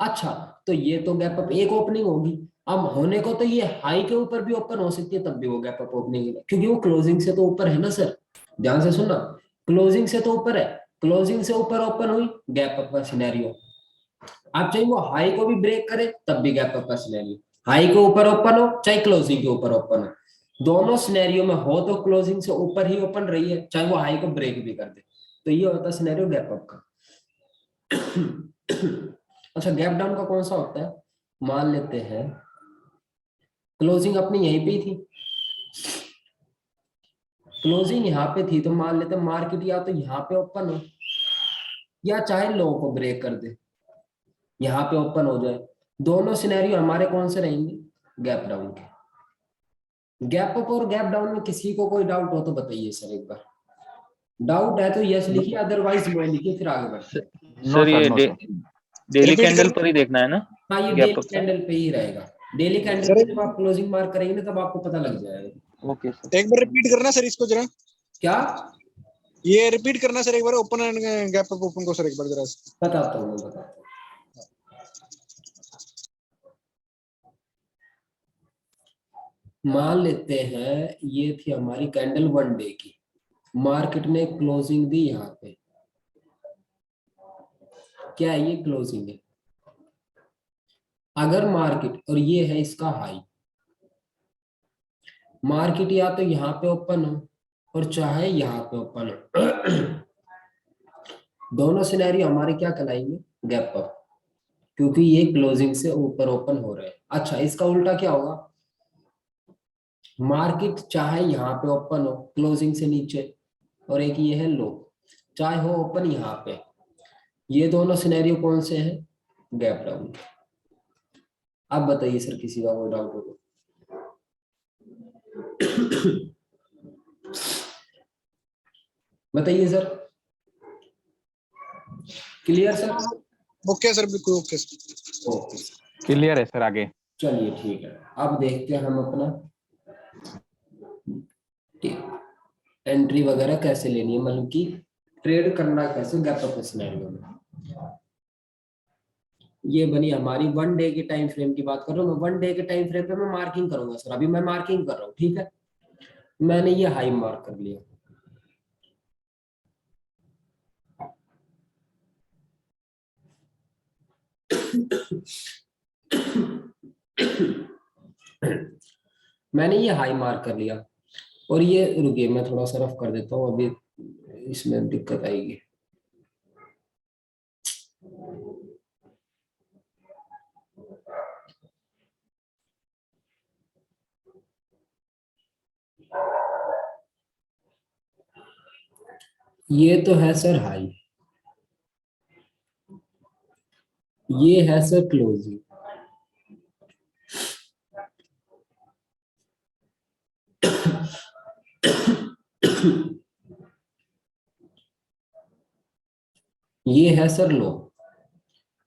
अच्छा, तो ये तो गैप अप एक ओपनिंग होगी, अब होने को तो ये हाई के ऊपर भी ओपन हो सकती है, तब भी वो गैप अप ओपनिंग है, क्योंकि वो क्लोजिंग से तो ऊपर है ना सर। ध्यान से सुनना, क्लोजिंग से तो ऊपर है, क्लोजिंग से ऊपर ओपन हुई, गैप अप का सिनेरियो। आप चाहे वो हाई को भी ब्रेक करे तब भी गैप अप का सिनेरियो, हाई के ऊपर ओपन हो चाहे क्लोजिंग के ऊपर ओपन हो, दोनों सिनेरियो में हो तो क्लोजिंग से ऊपर ही ओपन रही है, चाहे वो हाई को ब्रेक भी कर दे, तो ये होता है सिनेरियो गैप अप का। अच्छा, गैप डाउन का कौन सा होता है, मान लेते हैं क्लोजिंग अपनी यहीं पे ही थी, क्लोजिंग यहाँ पे थी, तो मान लेते हैं मार्केट या तो यहाँ पे ओपन हो या चाहे लो को ब्रेक कर दे, यहाँ पे ओपन हो जाए, दोनों सिनेरियो हमारे कौन से रहेंगे, गैप डाउन के। गैप अप और गैप डाउन में किसी को कोई डाउट हो तो बताइए सर एक बार। डाउट है तो यस लिखिए, अदरवाइज नो लिखिए, फिर आगे बढ़ते हैं। सर ये no sir. Daily Repeat candle कर- पर ही देखना है ना हाँ ये गैप डेली अप का? कैंडल पे ही रहेगा। डेली कैंडल सर पे जब आप क्लोजिंग मार्क करेंगे ना तब आपको पता लग जाएगा। Okay sir. एक बार रिपीट करना सर इसको जरा, क्या ये रिपीट करना सर एक बार, open and gap up open को सर एक बार जरा। बताता हूँ मैं, बताता हूँ। मान लेते हैं ये थी हमारी कैंडल 1 डे की, मार्केट ने क्लोजिंग दी यहाँ पे, क्या है ये क्लोजिंग है। अगर मार्केट, और ये है इसका हाई, मार्केट या तो यहाँ पे ओपन हो और चाहे यहाँ पे ओपन हो, दोनों सिनेरियो हमारे क्या कहलाएंगे, गैप अप, क्योंकि ये क्लोजिंग से ऊपर ओपन हो रहे हैं। अच्छा इसका उल्टा क्या होगा, मार्केट चाहे यहाँ पे ओपन हो क्लोजिंग से नीचे, और एक ये है लो, चाहे हो ओपन यहाँ पे, ये दोनों सिनेरियो कौन से हैं, गैप डाउन। अब बताइए सर किसी का कोई डाउट हो तो। बताइए sir, clear sir? Okay sir, बिल्कुल ओके सर। ओके क्लियर है सर, आगे। चलिए ठीक है, अब देखते हैं हम अपना एंट्री वगैरह कैसे लेनी है, मतलब कि ट्रेड करना कैसे गैप अप सिनेरियो में। ये बनी हमारी 1 डे के टाइम फ्रेम की बात कर रहा हूँ मैं। 1 डे के टाइम फ्रेम पे मैं मार्किंग करूंगा सर, अभी मैं मार्किंग कर रहा हूँ, ठीक है। मैंने ये हाई मार्क कर लिया, मैंने ये हाई मार्क कर लिया, और ये रुकिए मैं थोड़ा सा रफ कर देता हूँ, अभी इसमें दिक्कत आएगी। ये तो है सर हाई, ये है सर क्लोजिंग। ये है सर लो।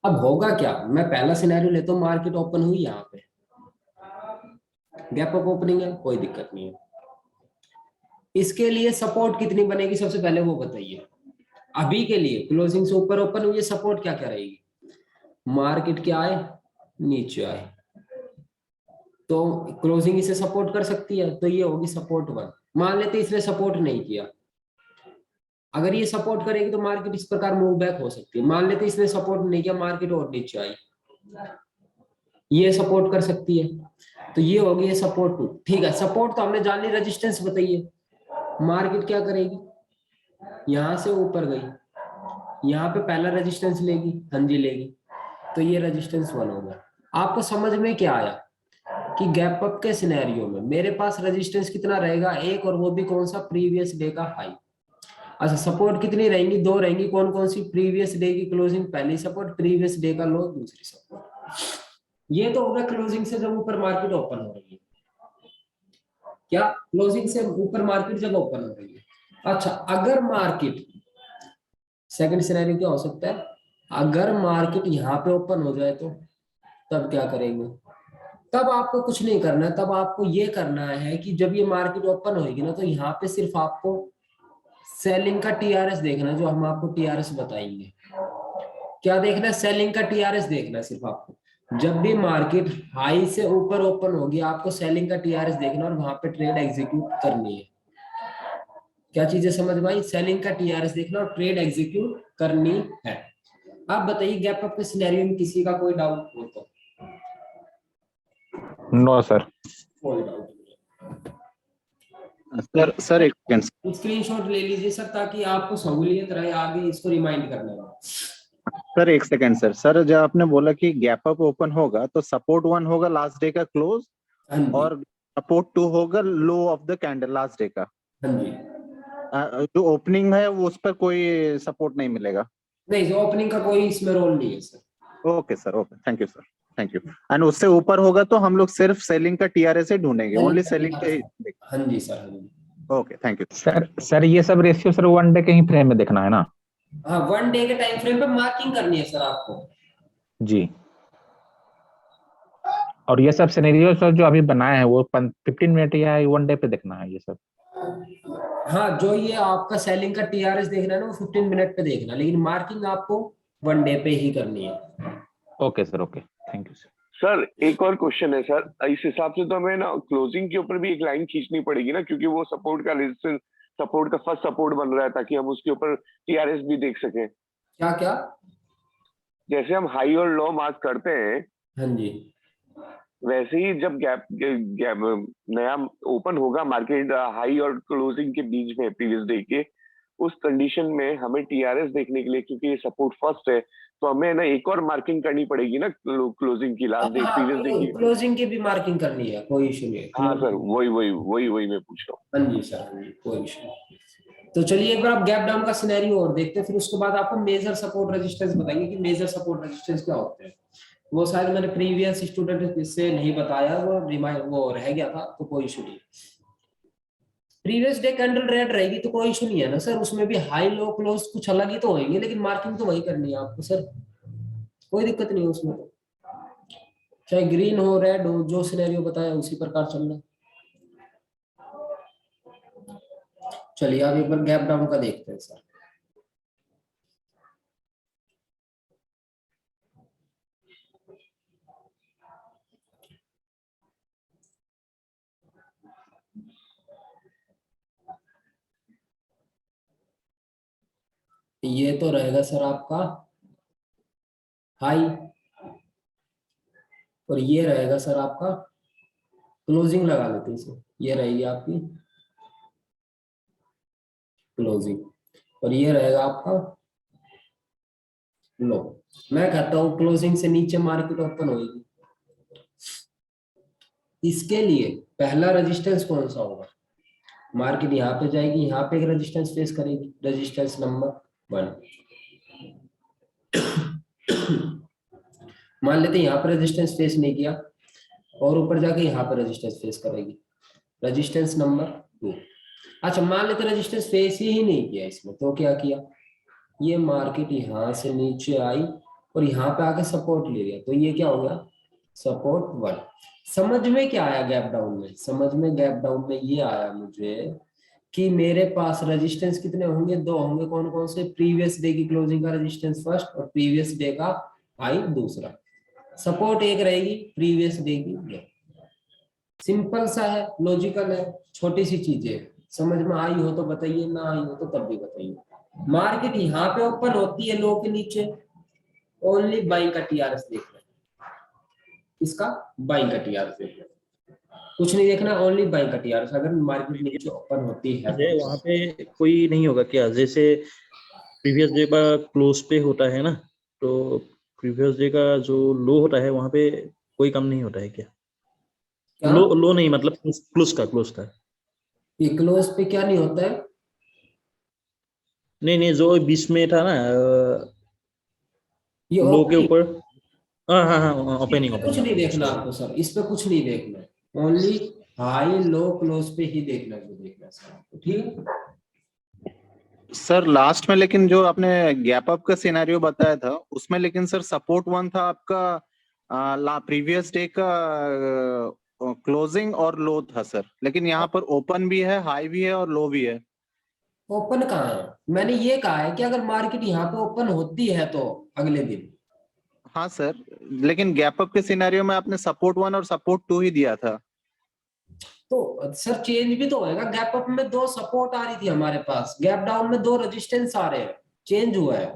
अब होगा क्या, मैं पहला सिनेरियो लेता हूँ, मार्केट ओपन हुई यहाँ पे, गैप अप ओपनिंग है, कोई दिक्कत नहीं है। इसके लिए सपोर्ट कितनी बनेगी सबसे पहले वो बताइए। अभी के लिए क्लोजिंग से ऊपर ओपन हुई है, सपोर्ट क्या क्या रहेगी, मार्केट क्या आए नीचे आए, तो क्लोजिंग इसे सपोर्ट कर सकती है, तो ये होगी सपोर्ट 1। मान लेते इसने सपोर्ट नहीं किया, अगर ये सपोर्ट करेगी तो मार्केट इस प्रकार मूव बैक हो सकती है। मान लेते इसने सपोर्ट नहीं किया, मार्केट और नीचे आई, ये सपोर्ट कर सकती है, तो ये होगी ये सपोर्ट 2। ठीक है, सपोर्ट तो हमने जान ली, रेजिस्टेंस बताइए। मार्केट क्या करेगी, यहां से ऊपर गई, यहाँ पे पहला रेजिस्टेंस लेगी, हाँ जी लेगी, तो ये रेजिस्टेंस 1 हो गया। आपको समझ में क्या आया कि गैप अप के सिनेरियो में मेरे पास रेजिस्टेंस कितना रहेगा, एक, और वो भी कौन सा, प्रीवियस डे का हाई। अच्छा सपोर्ट कितनी रहेंगी, 2 रहेंगी, कौन कौन सी, प्रीवियस डे की क्लोजिंग पहली सपोर्ट, प्रीवियस डे का लो दूसरी सपोर्ट। ये तो होगा क्लोजिंग से जब ऊपर मार्केट ओपन हो रही है, क्या क्लोजिंग से ऊपर मार्केट जब ओपन हो रही है। अच्छा अगर मार्केट, सेकंड सिनेरियो क्या हो सकता है, अगर मार्केट यहाँ पे ओपन हो जाए तो तब क्या करेंगे, तब आपको कुछ नहीं करना है, तब आपको ये करना है कि जब ये मार्केट ओपन होगी ना, तो यहाँ पे सिर्फ आपको सेलिंग का टीआरएस देखना है, जो हम आपको टीआरएस बताएंगे। क्या देखना है, सेलिंग का टीआरएस देखना है सिर्फ आपको। जब भी मार्केट हाई से ऊपर ओपन होगी, आपको सेलिंग का टीआरएस देखना और वहां पे ट्रेड एग्जीक्यूट करनी है। क्या चीजें समझ भाई, सेलिंग का टीआरएस देखना और ट्रेड एग्जीक्यूट करनी है। आप बताइए गैप अप के सिनेरियो में किसी का कोई डाउट हो तो? No sir. कोई डाउट सर एक सेकंड। नहीं, स्क्रीनशॉट ले लीजिए सर, ताकि आपको सहूलियत रहे आगे इसको रिमाइंड करने में। सर एक सेकंड सर। सर जब आपने बोला कि गैप अप ओपन होगा तो सपोर्ट 1 होगा लास्ट डे का क्लोज, हाँ जी, और सपोर्ट 2 होगा low of the candle last day का। हाँ जी। जो ओपनिंग है वो उस पर कोई सपोर्ट नहीं मिलेगा। नहीं, ओपनिंग का कोई इसमें रोल नहीं है sir. Okay sir, okay, thank you sir. Thank you. And उससे ऊपर होगा तो हम लोग सिर्फ सेलिंग का टीआरएस ही ढूंढेंगे, ओनली सेलिंग पे ही। हाँ जी सर, हाँ जी। Okay thank you. सर ये सब रेशियो सर 1 डे के ही फ्रेम में देखना है ना? हाँ, 1 डे के टाइम फ्रेम पे मार्किंग करनी है सर आपको। जी। और ये सब सिनेरियो सर जो अभी बनाए हैं वो 15 मिनट या 1 डे पे देखना है ये सब? हाँ, जो ये आपका सेलिंग का टीआरएस देखना है ना, वो 15 मिनट पे देखना, लेकिन मार्किंग आपको 1 डे पे ही करनी है। Okay sir, okay, thank you sir. Sir एक और क्वेश्चन है सर, इस हिसाब से तो हमें ना क्लोजिंग के ऊपर भी एक लाइन खींचनी पड़ेगी ना, क्योंकि वो सपोर्ट का रेजिस्टेंस, सपोर्ट का फर्स्ट सपोर्ट बन रहा है, ताकि हम उसके ऊपर टीआरएस भी देख सकें। क्या क्या? जैसे हम हाई और लो मार्क करते हैं, हाँ जी, वैसे ही जब गैप नया ओपन होगा मार्केट हाई और क्लोजिंग के बीच में प्रीवियस डे के, उस कंडीशन में हमें टीआरएस देखने के लिए, क्योंकि ये सपोर्ट फर्स्ट है, तो हमें ना एक और मार्किंग करनी पड़ेगी ना क्लोजिंग की, लास्ट डे प्रीवियस डे की। क्लोजिंग की भी मार्किंग करनी है, कोई इशू नहीं है। हाँ सर, वही मैं पूछ रहा हूँ। हाँ जी सर, हाँ जी, कोई इशू नहीं। तो चलिए एक बार आप गैप डाउन का सिनेरियो और देखते हैं, फिर उसके बाद आपको मेजर सपोर्ट रेजिस्टेंस बताएंगे कि मेजर सपोर्ट रेजिस्टेंस क्या होते हैं। वो शायद मैंने प्रीवियस स्टूडेंट से नहीं बताया, वो रह गया था, तो कोई इशू नहीं। प्रीवियस डे कैंडल रेड रहेगी तो कोई इशू नहीं है ना सर, उसमें भी हाई लो क्लोज कुछ अलग ही तो होंगे, लेकिन मार्किंग तो वही करनी है आपको सर, कोई दिक्कत नहीं है उसमें। तो चाहे ग्रीन हो रेड हो, जो सिनेरियो बताया उसी प्रकार चलना। चलिए आप एक बार गैप डाउन का देखते हैं सर। ये तो रहेगा सर आपका हाई, और ये रहेगा सर आपका क्लोजिंग, लगा लेते हैं इसे, ये रहेगी आपकी क्लोजिंग, और ये रहेगा आपका लो। मैं कहता हूं क्लोजिंग से नीचे मार्केट ओपन होगी, इसके लिए पहला रेजिस्टेंस कौन सा होगा? मार्केट यहाँ पे जाएगी, यहाँ पे एक रेजिस्टेंस फेस करेगी, रेजिस्टेंस नंबर 1। मान लेते हैं यहाँ पे रेजिस्टेंस फेस नहीं किया, और ऊपर जाके यहाँ पे रेजिस्टेंस फेस करेगी, रेजिस्टेंस नंबर 2। अच्छा, मान लेते रेजिस्टेंस फेस ही नहीं किया इसमें, तो क्या किया, ये मार्केट यहाँ से नीचे आई और यहाँ पे आके सपोर्ट ले लिया, तो ये क्या हो गया, सपोर्ट 1। समझ में क्या आया गैप डाउन में? समझ में गैप डाउन में ये आया मुझे कि मेरे पास रेजिस्टेंस कितने होंगे, 2 होंगे। कौन कौन से? प्रीवियस डे की क्लोजिंग का रेजिस्टेंस फर्स्ट और प्रीवियस डे का हाई दूसरा। सपोर्ट एक रहेगी प्रीवियस डे की लो। सिंपल सा है, लॉजिकल है, छोटी सी चीजें। समझ में आई हो तो बताइए, ना आई हो तो तब भी बताइए। मार्केट यहाँ पे ओपन होती है लो के नीचे, ओनली बाइंग का टीआरएस देखना है, इसका बाइंग का टीआरएस देखना है, कुछ नहीं देखना, ओनली बाइंग का टीआरएस। अगर मार्केट नीचे ओपन होती है अरे वहाँ पे कोई नहीं होगा क्या? जैसे प्रीवियस डे का क्लोज पे होता है ना, तो प्रीवियस डे का जो लो होता है वहाँ पे कोई कम नहीं होता है क्या? लो नहीं, मतलब क्लोज का। ये क्लोज पे क्या नहीं होता है? नहीं, जो बीच में था ना, ये लो के ऊपर। हाँ, ओपनिंग कुछ नहीं देखना आपको सर, इस पे कुछ नहीं देखना, ओनली हाई लो क्लोज पे ही देखना जो देखना है सर आपको, ठीक है सर लास्ट में लेकिन जो आपने गैप अप का सिनेरियो बताया था उसमें, लेकिन सर सपोर्ट 1 था आपका प्रीवियस डे का क्लोजिंग और लो था सर, लेकिन यहाँ पर ओपन भी है, हाई भी है और लो भी है। ओपन कहाँ है? मैंने ये कहा है कि अगर मार्केट यहाँ पे ओपन होती है तो अगले दिन। हाँ सर, लेकिन गैप अप के सिनेरियो में आपने सपोर्ट 1 और सपोर्ट 2 ही दिया था। तो सर चेंज भी तो होएगा, गैप अप में 2 सपोर्ट आ रही थी हमारे पास, गैप डाउन में 2 रेजिस्टेंस आ रहे हैं, चेंज हुआ है।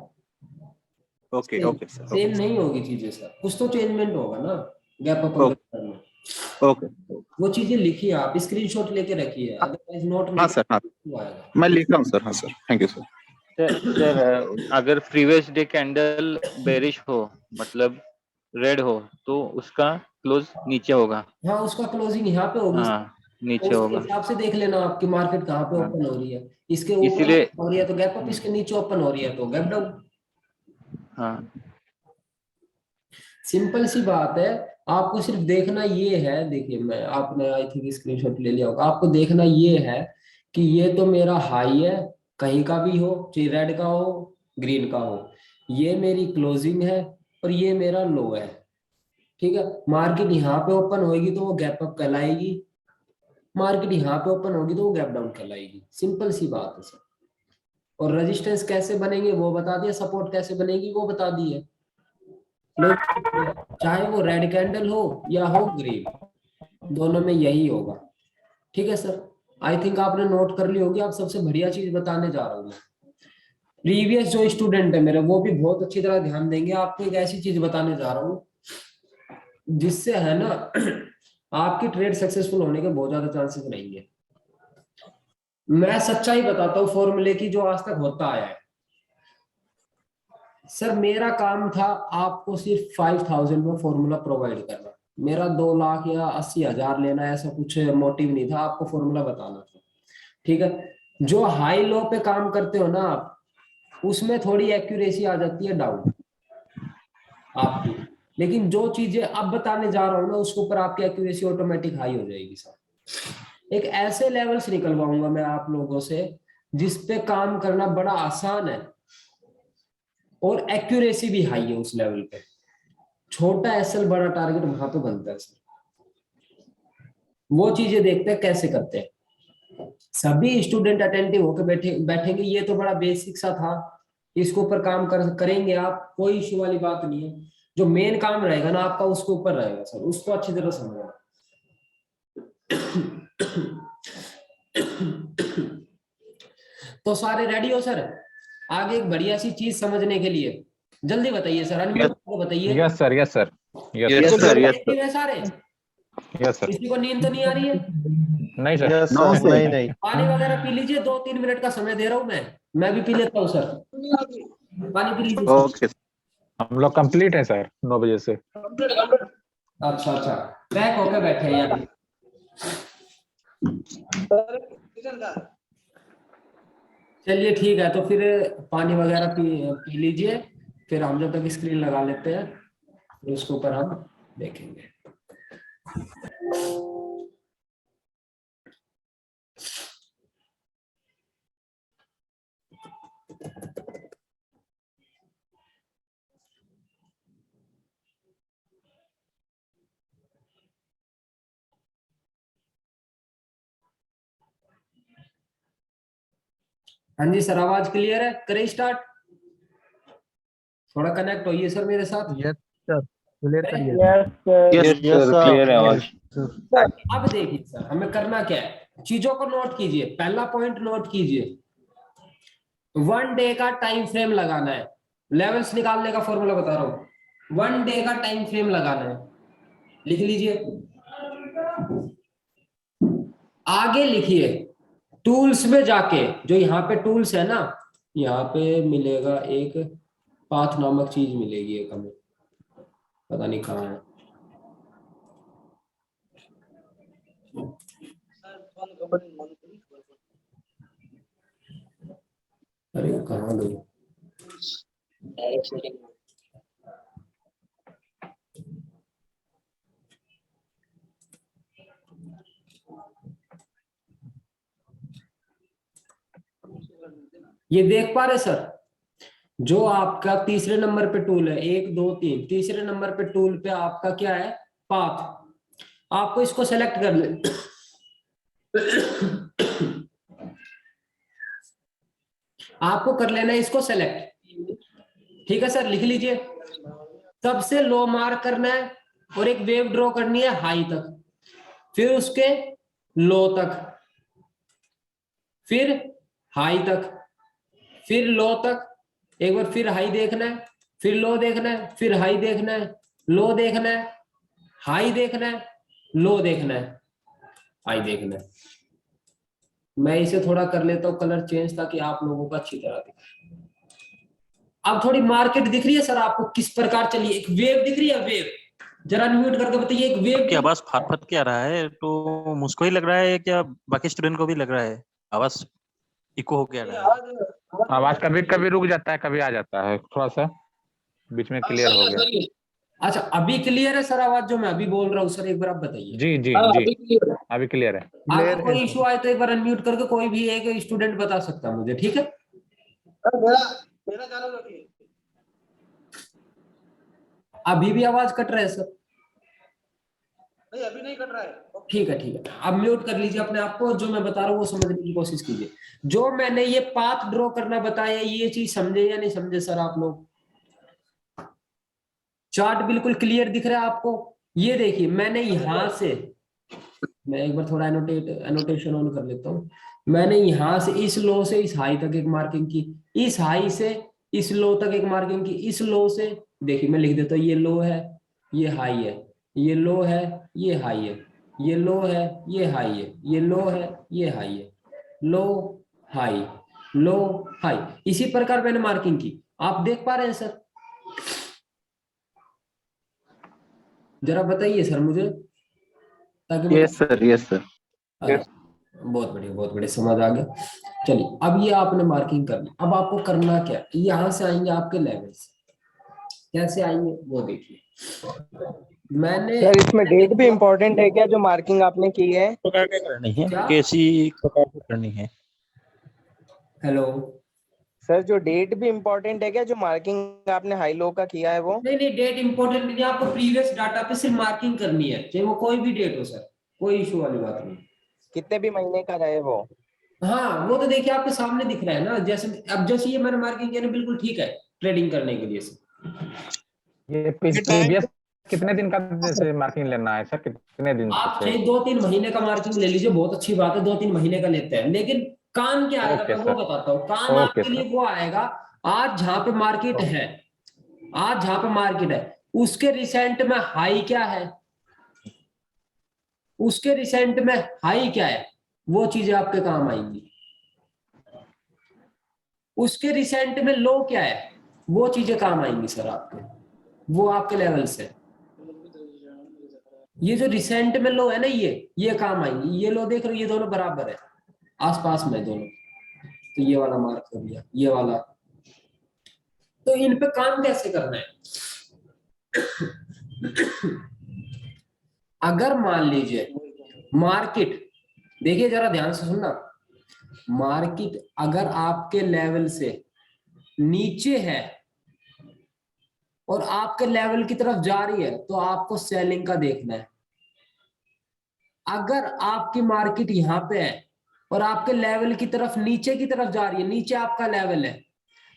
ओके सर, सेम नहीं होगी चीजें सर, कुछ तो चेंजमेंट होगा ना गैप अप में। ओके वो चीजें लिखिए, आप स्क्रीनशॉट लेके रखिए, अदरवाइज नोट हाँ सर, हाँ मैं लिख रहा हूँ सर। हाँ sir, thank you sir. Sir अगर प्रीवियस डे कैंडल बेरिश हो, मतलब रेड हो, तो उसका क्लोज नीचे होगा। हाँ, उसका क्लोजिंग यहाँ पे होगी। हाँ, नीचे उसके होगा। हिसाब से देख लेना आपकी मार्केट कहाँ पे ओपन हो रही है, इसके ऊपर इसीलिए हो रही है तो गैप अप, इसके नीचे ओपन हो रही है तो गैप डाउन। हाँ, सिंपल सी बात है, आपको सिर्फ देखना ये है, देखिए मैं आपने आई थिंक स्क्रीनशॉट ले लिया होगा, आपको देखना ये है कि ये तो मेरा हाई है, कहीं का भी हो, चाहे रेड का हो ग्रीन का हो, ये मेरी क्लोजिंग है और ये मेरा लो है। ठीक है, मार्केट यहाँ पे ओपन होगी तो वो गैप अप कहलाएगी, मार्केट यहाँ पे ओपन होगी तो वो गैप डाउन कहलाएगी। सिंपल सी बात है सर। और रेजिस्टेंस कैसे बनेंगे वो बता दिया, सपोर्ट कैसे बनेगी वो बता दिया। चाहे वो रेड कैंडल हो या हो ग्रीन, दोनों में यही होगा। ठीक है सर, आई थिंक आपने नोट कर ली होगी। आप सबसे बढ़िया चीज बताने जा रहा हूँ मैं। प्रीवियस जो स्टूडेंट है मेरे, वो भी बहुत अच्छी तरह ध्यान देंगे। आपको एक ऐसी चीज बताने जा रहा हूँ जिससे है ना आपकी ट्रेड सक्सेसफुल होने के बहुत ज्यादा चांसेस रहेंगे। मैं सच्चाई बताता हूँ फॉर्मूले की, जो आज तक होता आया है। सर मेरा काम था आपको सिर्फ 5000 में फॉर्मूला प्रोवाइड करना। मेरा 2 लाख या 80,000 लेना ऐसा कुछ मोटिव नहीं था, आपको फॉर्मूला बताना था। ठीक है, जो हाई लो पे काम करते हो ना आप, उसमें थोड़ी एक्यूरेसी आ जाती है डाउन आपकी, लेकिन जो चीजें अब बताने जा रहा हूँ ना उसके ऊपर आपकी एक्यूरेसी ऑटोमेटिक हाई हो जाएगी सर। एक ऐसे लेवल से निकलवाऊंगा मैं आप लोगों से जिस पे काम करना बड़ा आसान है और एक्यूरेसी भी हाई है उस लेवल पे। छोटा एसएल बड़ा टारगेट वहां पे बनता है सर। वो चीजें देखते हैं कैसे करते हैं। सभी स्टूडेंट अटेंटिव होकर बैठेंगे। ये तो बड़ा बेसिक सा था, इसके ऊपर काम करेंगे आप, कोई इश्यू वाली बात नहीं है। जो मेन काम रहेगा ना आपका उसके ऊपर रहेगा सर, उसको अच्छी तरह समझना। तो सारे रेडी हो सर? आगे एक बढ़िया सी चीज समझने के लिए जल्दी बताइए सर, अनम्यूट को बताइए। Yes sir, yes sir, yes Yes, तो sir, लोग yes, active हैं सारे? Yes sir. किसी को नींद तो नहीं आ रही है? नहीं sir, yes, No, sir. sir. नहीं नहीं पानी वगैरह पी लीजिए, 2-3 मिनट का समय दे रहा हूँ मैं भी पी लेता हूँ सर। पानी पी लीजिए सर। Okay. हम लोग कंप्लीट है सर 9 बजे से। अच्छा अच्छा, पैक होकर बैठे हैं यार। चलिए ठीक है, तो फिर पानी वगैरह पी लीजिए, फिर हम जब तक स्क्रीन लगा लेते हैं, फिर उसके ऊपर हम देखेंगे। हाँ जी सर, आवाज क्लियर है? करें स्टार्ट? थोड़ा कनेक्ट होइए सर मेरे साथ। यस सर, क्लियर करिए। yes, sir, clear है आवाज। अब देखिए सर, हमें करना क्या है, चीजों को नोट कीजिए। पहला पॉइंट नोट कीजिए, 1 डे का टाइम फ्रेम लगाना है। लेवल्स निकालने का फॉर्मूला बता रहा हूं, 1 डे का टाइम फ्रेम लगाना है। लिख लीजिए, आगे लिखिए टूल्स में जाके, जो यहाँ पे टूल्स है ना, यहाँ पे मिलेगा एक पाथ नामक चीज मिलेगी एक, हमें पता नहीं कहाँ है। अरे कहाँ गई? ये देख पा रहे सर, जो आपका तीसरे नंबर पे टूल है, 1 2 3, तीसरे नंबर पे टूल पे आपका क्या है? पाथ। आपको इसको सेलेक्ट कर ले आपको कर लेना है इसको सेलेक्ट। ठीक है सर, लिख लीजिए। सबसे लो मार्क करना है और एक वेव ड्रॉ करनी है हाई तक, फिर उसके लो तक, फिर हाई तक, फिर लो तक, एक बार फिर हाई देखना है, फिर लो देखना है, फिर हाई देखना है, लो देखना है, हाई देखना है, लो देखना है, हाई देखना है। मैं इसे थोड़ा कर लेता हूँ कलर चेंज ताकि आप लोगों को अच्छी तरह दिखे। अब थोड़ी मार्केट दिख रही है सर आपको किस प्रकार चली है? एक वेव दिख रही है, वेव। जरा अनम्यूट करके बताइए, एक वेव क्या आवाज फट क्या रहा है? तो मुझको ही लग रहा है क्या बाकी स्टूडेंट को भी लग रहा है आवाज इको हो क्या रहा है? आवाज कभी कभी रुक जाता है, कभी आ जाता है, थोड़ा सा बीच में क्लियर हो गया। अच्छा अभी क्लियर है सर आवाज जो मैं अभी बोल रहा हूँ सर, एक बार आप बताइए। जी जी हाँ, जी अभी clear है। अभी क्लियर है। अगर कोई इशू आए तो एक बार अनम्यूट करके कोई भी एक स्टूडेंट बता सकता है मुझे, ठीक है। मेरा मेरा चालू रखिए। अभी भी आवाज कट रहा है सर? नहीं, अभी नहीं कट रहा है। ठीक है ठीक है, अब म्यूट कर लीजिए अपने आप को, जो मैं बता रहा हूँ वो समझने की कोशिश कीजिए। जो मैंने ये पाथ ड्रॉ करना बताया, ये चीज समझे या नहीं समझे सर आप लोग? चार्ट बिल्कुल क्लियर दिख रहा है आपको? ये देखिए मैंने यहां से, मैं एक बार थोड़ा एनोटेशन ऑन कर लेता हूँ। मैंने यहां से इस लो से इस हाई तक एक मार्किंग की, इस हाई से इस लो तक एक मार्किंग की, इस लो से, देखिए मैं लिख देता हूँ, ये लो है, ये हाई है, ये लो है, ये हाई है, ये लो है, ये हाई है, ये लो है, ये हाई है, लो हाई, लो हाई, इसी प्रकार मैंने मार्किंग की। आप देख पा रहे हैं सर? जरा बताइए सर मुझे, ताकि मैं, यस सर, यस सर। बहुत बढ़िया बहुत बढ़िया, समझ आ गया। चलिए अब ये आपने मार्किंग कर ली, अब आपको करना क्या है, यहाँ से आएंगे आपके लेवल्स, कैसे आएंगे वो देखिए। मैंने सर इसमें डेट भी इम्पोर्टेंट है क्या, जो मार्किंग आपने की है? प्रकार की करनी है, क्या? कैसी प्रकार की करनी है? हेलो, सर जो डेट भी इम्पोर्टेंट है क्या, जो मार्किंग आपने हाई लो का किया है वो? नहीं नहीं डेट इंपॉर्टेंट नहीं है, आपको प्रीवियस डाटा पे सिर्फ मार्किंग करनी है, चाहे वो कोई भी डेट हो सर, कोई इशू वाली बात नहीं। कितने भी महीने का रहे वो? हाँ वो तो देखिए आपके सामने दिख रहा है ना, जैसे अब जैसे ये मैंने मार्किंग किया ना, बिल्कुल ठीक है ट्रेडिंग करने के लिए सर। ये टाइम प्रीवियस कितने दिन का जैसे मार्किंग लेना है सर, कितने दिन आप से? चाहे 2-3 महीने का मार्किंग ले लीजिए, बहुत अच्छी बात है, 2-3 महीने का लेते हैं, लेकिन काम क्या आएगा ओके मैं वो सर, बताता हूँ। काम ओके आपके लिए सर, वो आएगा, आज जहां पे मार्केट है, आज जहां पे मार्केट है उसके रिसेंट में हाई क्या है, उसके रिसेंट में हाई क्या है, वो चीजें आपके काम आएंगी। उसके रिसेंट में लो क्या है, वो चीजें काम आएंगी सर आपके, वो आपके लेवल से। ये जो रिसेंट में लो है ना, ये काम आएंगी। ये लो देख रहे हो, ये दोनों बराबर है, आसपास में दोनों, तो ये वाला मार्क कर दिया, ये वाला। तो इन पे काम कैसे करना है? अगर मान लीजिए मार्केट, देखिए जरा ध्यान से सुनना, मार्केट अगर आपके लेवल से नीचे है और आपके लेवल की तरफ जा रही है, तो आपको सेलिंग का देखना है। अगर आपकी मार्केट यहाँ पे है और आपके लेवल की तरफ नीचे की तरफ जा रही है, नीचे आपका लेवल है,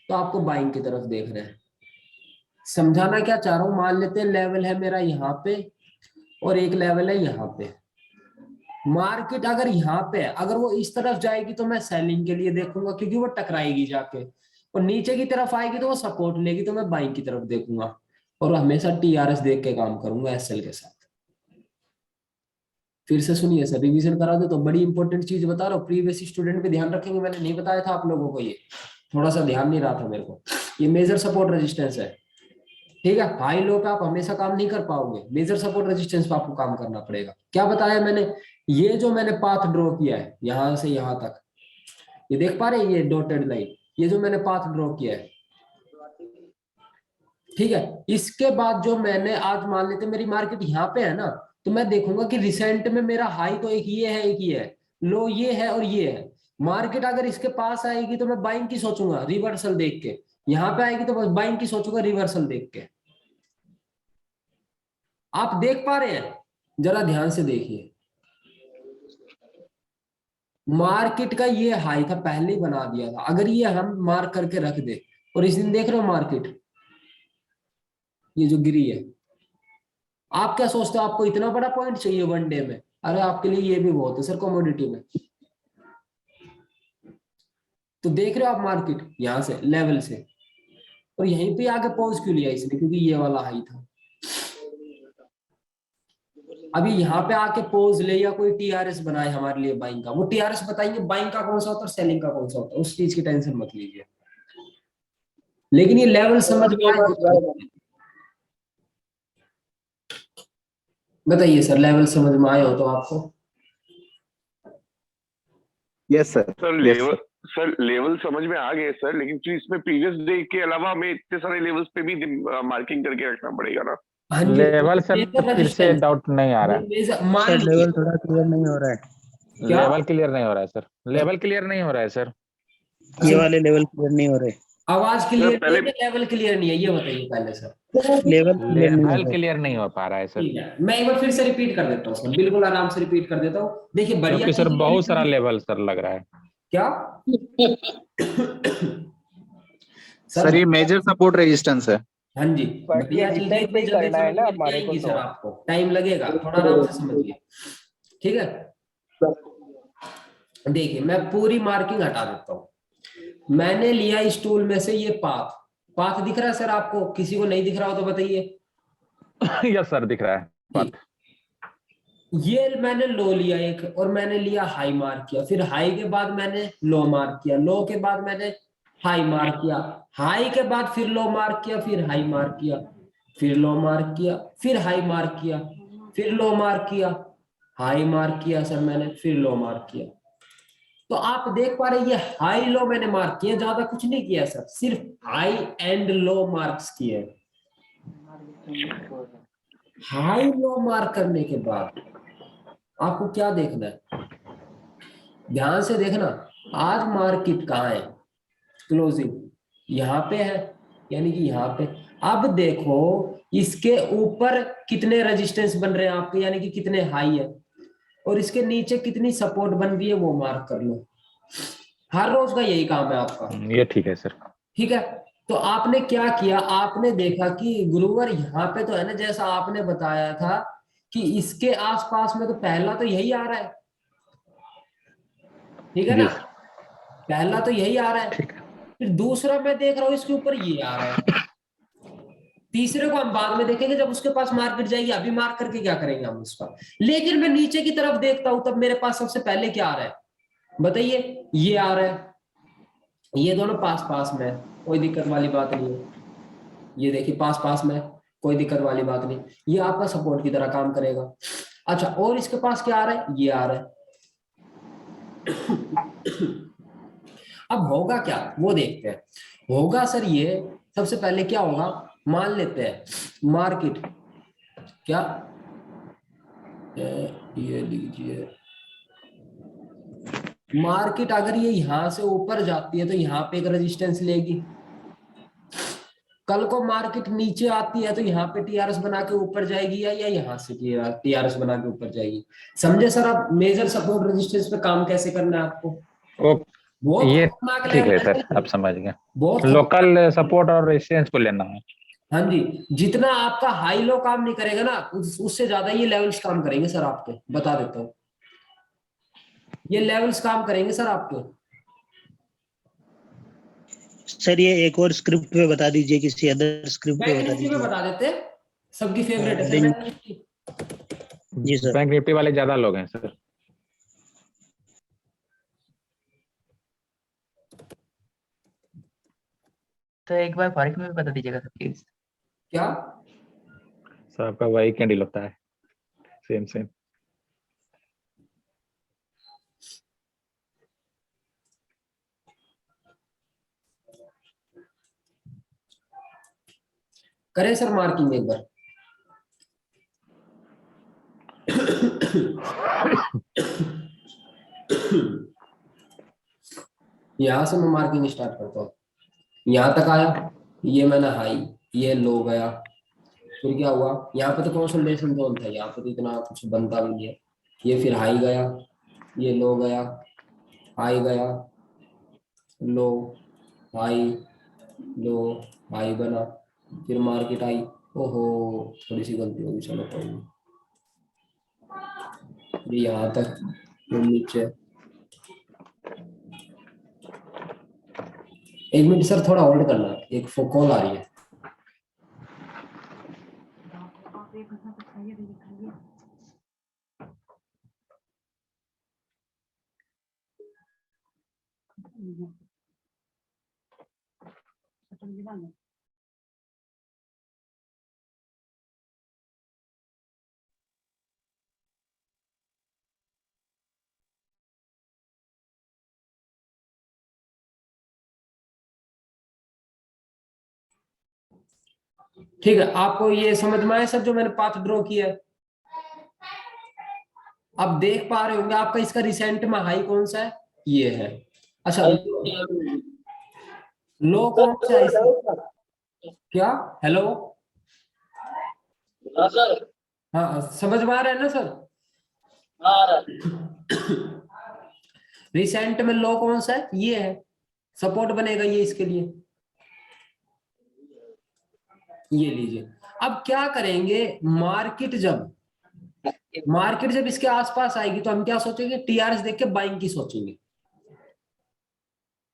तो आपको बाइंग की तरफ देखना है। समझाना क्या चाह रहा हूं, मान लेते हैं लेवल है मेरा यहाँ पे और एक लेवल है यहाँ पे। मार्केट अगर यहाँ पे है, अगर वो इस तरफ जाएगी तो मैं सेलिंग के लिए देखूंगा, क्योंकि वो टकराएगी जाके, और नीचे की तरफ आएगी तो वो सपोर्ट लेगी, तो मैं बाइंग की तरफ देखूंगा, और हमेशा टीआरएस देख के काम करूंगा एसएल के साथ। फिर से सुनिए सर, रिवीजन करा दो, तो बड़ी इंपॉर्टेंट चीज बता रहा हूँ, प्रीवियस स्टूडेंट पे ध्यान रखेंगे, मैंने नहीं बताया था आप लोगों को, ये थोड़ा सा ध्यान नहीं रहा था मेरे को। ये मेजर सपोर्ट रेजिस्टेंस है, ठीक है। हाई लो पे आप हमेशा काम नहीं कर पाओगे, मेजर सपोर्ट रेजिस्टेंस पे आपको काम करना पड़ेगा। क्या बताया मैंने, ये जो मैंने पाथ ड्रॉ किया है यहां से यहां तक, ये देख पा रहे हैं, ये डॉटेड लाइन, ये जो मैंने पाथ ड्रॉ किया है, ठीक है। इसके बाद जो मैंने आज मान लेते मेरी मार्केट यहाँ पे है ना, तो मैं देखूंगा कि रिसेंट में मेरा हाई तो एक ये है, एक ये है, लो ये है और ये है। मार्केट अगर इसके पास आएगी तो मैं बाइंग की सोचूंगा रिवर्सल देख के, यहाँ पे आएगी तो बस बाइंग की सोचूंगा रिवर्सल देख के। आप देख पा रहे हैं, जरा ध्यान से देखिए, मार्केट का ये हाई था, पहले ही बना दिया था, अगर ये हम मार्क करके रख दे, और इस दिन देख रहे हो मार्केट ये जो गिरी है, आप क्या सोचते हो आपको इतना बड़ा पॉइंट चाहिए वन डे में? अरे आपके लिए ये भी बहुत है सर कमोडिटी में। तो देख रहे हो आप मार्केट यहां से लेवल से, और यहीं पे आगे पॉज क्यों लिया इसने, क्योंकि ये वाला हाई था। अभी यहाँ पे आके पोज ले या कोई टीआरएस बनाए हमारे लिए बाइंग का, वो टीआरएस बताएंगे बाइंग का कौन सा होता है और सेलिंग का कौन सा होता है, उस चीज की टेंशन मत लीजिए, लेकिन ये लेवल समझ में आए। बताइए सर, लेवल समझ में आए हो तो आपको? Yes sir, sir yes level, sir. Sir level समझ में आ गए सर, लेकिन फिर इसमें प्रीवियस डे के अलावा हमें इतने सारे लेवल्स पे भी मार्किंग करके रखना पड़ेगा ना। हाँ जी, लेवल सर मेजर फिर से रेजिस्टेंस, डाउट नहीं आ रहा मान सर लीजिए लेवल थोड़ा क्लियर नहीं हो रहा है, है। क्या, लेवल क्लियर नहीं हो रहा है सर, लेवल क्लियर नहीं हो रहा है सर। ये अच्छा वाले लेवल क्लियर नहीं हो रहे, आवाज क्लियर नहीं है कि लेवल क्लियर नहीं है, ये बताइए पहले सर। लेवल क्लियर नहीं हो लेवल रहा। क्लियर नहीं हो पा रहा है सर, ठीक है, मैं एक बार फिर से रिपीट कर देता हूँ सर, बिल्कुल आराम से रिपीट कर देता हूँ। देखिए बढ़िया क्योंकि सर चीज ये बहुत सारा लिखी- लेवल सर लग रहा है। क्या सर सर, ये मेजर सपोर्ट रेजिस्टेंस है। हाँ जी, बट ये बढ़िया चीजें डिटेक्ट इतनी भी जल्दी करना है समझ ना में नहीं हमारे को, आएंगी तो सर, आपको टाइम लगेगा, थोड़ा आराम से समझिए। ठीक है, देखिए मैं पूरी मार्किंग हटा देता हूँ। मैंने लिया इस टूल में से ये पाथ, पाथ दिख रहा है सर आपको, किसी को नहीं दिख रहा हो तो बताइए। यस सर दिख रहा है बात। ठीक, ये मैंने लो लिया एक, और मैंने लिया हाई मार्क किया, फिर हाई के बाद मैंने लो मार्क किया, लो के बाद मैंने हाई मार्क किया, हाई के बाद फिर लो मार्क किया, फिर हाई मार्क किया, फिर लो मार्क किया, फिर हाई मार्क किया, फिर लो मार्क किया, हाई मार्क किया सर मैंने, फिर लो मार्क किया। तो आप देख पा रहे हैं ये हाई लो मैंने मार्क किया, ज्यादा कुछ नहीं किया सर, सिर्फ हाई एंड लो मार्क्स किए। हाई लो मार्क करने के बाद आपको क्या देखना है, ध्यान से देखना। आज मार्केट कहाँ है, क्लोजिंग यहाँ पे है, यानी कि यहाँ पे। अब देखो इसके ऊपर कितने रेजिस्टेंस बन रहे हैं आपके, यानी कि कितने हाई है, और इसके नीचे कितनी सपोर्ट बन रही है वो मार्क कर लो। हर रोज का यही काम है आपका। ये ठीक है सर। ठीक है, तो आपने क्या किया, आपने देखा कि गुरुवर यहाँ पे तो है ना, जैसा आपने बताया था कि इसके आसपास में तो पहला तो यही आ रहा है, ठीक है जी ना, सर पहला तो यही आ रहा है, ठीक है। फिर दूसरा मैं देख रहा हूँ इसके ऊपर ये आ रहा है, तीसरे को हम बाद में देखेंगे जब उसके पास मार्केट जाएगी, अभी मार्क करके क्या करेंगे हम उसका। लेकिन मैं नीचे की तरफ देखता हूं तब मेरे पास सबसे पहले क्या आ रहा है, बताइए, ये आ रहा है, ये दोनों पास पास में है, कोई दिक्कत वाली बात नहीं है। ये देखिए पास पास में है, कोई दिक्कत वाली बात नहीं, ये आपका सपोर्ट की तरह काम करेगा। अच्छा, और इसके पास क्या आ रहा है, ये आ रहा है। अब होगा क्या वो देखते हैं। होगा सर ये, सबसे पहले क्या होगा, मान लेते हैं मार्केट क्या, ये लीजिए, मार्केट अगर ये यहां से ऊपर जाती है तो यहाँ पे एक रेजिस्टेंस लेगी, कल को मार्केट नीचे आती है तो यहाँ पे टीआरएस बना के ऊपर जाएगी, या यहाँ से टीआरएस बना के ऊपर जाएगी। समझे सर आप मेजर सपोर्ट रेजिस्टेंस पे काम कैसे करना है आपको, ओ बहुत ये खतरनाक ठीक है लेवल सर, है, आप समझ गए। बहुत खतरनाक। लोकल सपोर्ट और रेजिस्टेंस को लेना है। हाँ जी, जितना आपका हाई लो काम नहीं करेगा ना, उससे ज्यादा ये लेवल्स काम करेंगे सर आपके, बता देता हूँ, ये लेवल्स काम करेंगे सर आपके। सर ये एक और स्क्रिप्ट पे बता दीजिए, किसी अदर स्क्रिप्ट पे बैंक बता निफ्टी में दीजिए। बता देते हैं, सबकी फेवरेट है सर बैंक, बैंक निफ्टी। जी सर। बैंक निफ्टी वाले ज्यादा लोग हैं सर। तो एक बार फॉरेक्स में भी बता दीजिएगा सर प्लीज। क्या, सर आपका वही कैंडल होता है, सेम सेम। करें सर मार्किंग एक बार। यहां से मैं मार्किंग स्टार्ट करता हूँ, यहाँ तक आया, ये मैंने हाई, ये लो गया, फिर क्या हुआ, यहाँ पे तो कंसोलिडेशन जोन था, यहाँ पे तो इतना कुछ बनता भी नहीं है, ये फिर हाई गया, ये लो गया, हाई गया, लो, हाई, लो, हाई बना, फिर मार्केट आई, ओहो थोड़ी सी गलती होगी, चलो कोई नहीं, ये यहाँ तक, फिर नीचे। एक मिनट सर, थोड़ा होल्ड करना, एक कॉल आ रही है। ठीक है, आपको ये समझ में आया सर जो मैंने पाथ ड्रॉ किया है? आप देख पा रहे होंगे आपका इसका रिसेंट में हाई कौन सा है, ये है। अच्छा, लो कौन सा है इसका? क्या, हेलो, हाँ समझ में आ रहा है ना सर? रिसेंट में लो कौन सा है, ये है, सपोर्ट बनेगा ये इसके लिए, ये लीजिए। अब क्या करेंगे, मार्केट जब इसके आसपास आएगी तो हम क्या सोचेंगे, टीआरएस देख के बाइंग की सोचेंगे।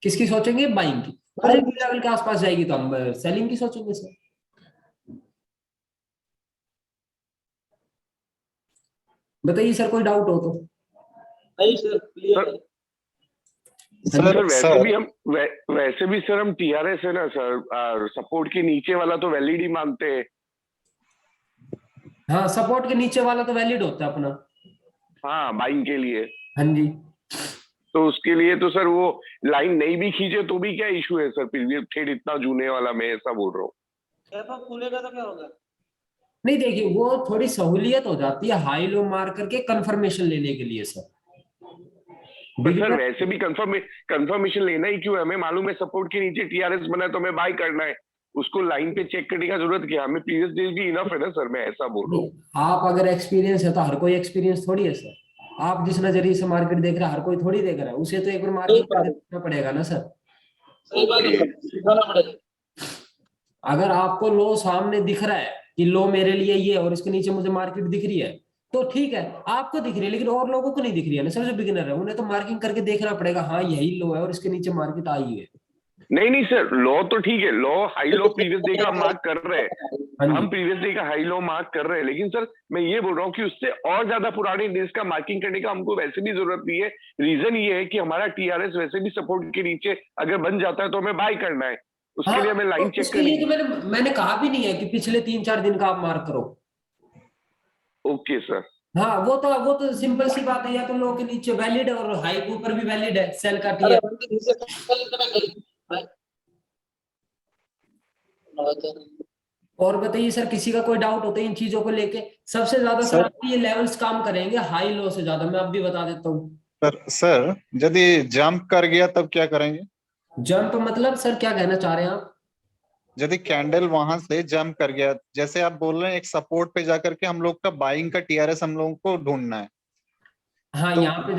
किसकी सोचेंगे, बाइंग की। और जब लेवल के आसपास जाएगी तो हम सेलिंग की सोचेंगे सर। बताइए सर, कोई डाउट हो तो? नहीं सर, वैसे भी सर हम टीआरएस है ना सर, सपोर्ट के नीचे वाला तो वैलिड ही मानते हैं। हाँ, सपोर्ट के नीचे वाला तो वैलिड होता है अपना। हाँ, बाइंग के लिए। हाँ जी। तो उसके लिए तो सर वो लाइन नहीं भी खींचे तो भी क्या इशू है सर, प्रीवियस ट्रेड इतना जूने वाला, मैं ऐसा बोल रहा हूँ। खुलेगा तो क्या होगा? नहीं देखिए, वो थोड़ी सहूलियत हो जाती है हाई लो मार करके कंफर्मेशन लेने के लिए सर। पर सर वैसे भी कंफर्मेशन लेना ही क्यों है, हमें मालूम है सपोर्ट के नीचे टीआरएस बना है तो हमें बाय करना है, उसको लाइन पे चेक करने का जरूरत क्या, हमें प्रीवियस डेज भी इनफ है ना सर, मैं ऐसा बोल रहा हूँ। आप अगर एक्सपीरियंस है तो हर कोई एक्सपीरियंस थोड़ी है सर। आप जिस नजरिए से मार्केट देख रहे हैं हर कोई थोड़ी देख रहा है, उसे तो एक बार मार्केट देखना पड़ेगा ना सर। सही बात है। अगर आपको लो सामने दिख रहा है कि लो मेरे लिए ये और इसके नीचे मुझे मार्केट दिख रही है तो ठीक है, आपको दिख रही है, लेकिन और लोगों को नहीं दिख रही है ना सर। जो बिगिनर है उन्हें तो मार्किंग करके देखना पड़ेगा, हाँ यही लो है और इसके नीचे मार्केट आई है। नहीं सर, लो तो ठीक है, लो हाई लो प्रीवियस डे का मार्क कर रहे हैं, हम प्रीवियस डे का हाई लो मार्क कर रहे हैं, लेकिन सर मैं ये बोल रहा हूँ कि उससे और ज्यादा पुराने डेज का मार्किंग करने का हमको वैसे भी जरूरत नहीं है। रीजन ये है कि हमारा टीआरएस वैसे भी सपोर्ट के नीचे अगर बन जाता है तो हमें बाय करना है, उसके लिए हमें लाइन चेक करनी है। तो मैंने कहा भी नहीं है कि पिछले 3-4 दिन का आप मार्क करो। Okay sir. हाँ, वो तो सिंपल सी बात है, या तो लो के नीचे वैलिड है और हाई के ऊपर भी वैलिड है सेल का टीआरएस। और बताइए सर, किसी का कोई डाउट होता है इन चीजों को लेके? सबसे ज्यादा सर आपके ये लेवल्स काम करेंगे हाई लो से ज्यादा, मैं अब भी बता देता हूँ। सर यदि जंप कर गया तब क्या करेंगे? जंप मतलब सर क्या कहना चाह रहे हैं आप? यदि कैंडल वहां से जंप कर गया, जैसे आप बोल रहे हैं एक सपोर्ट पे जाकर के हम लोग का बाइंग का टीआरएस हम लोगों को ढूंढना है। हाँ, तो यहाँ पे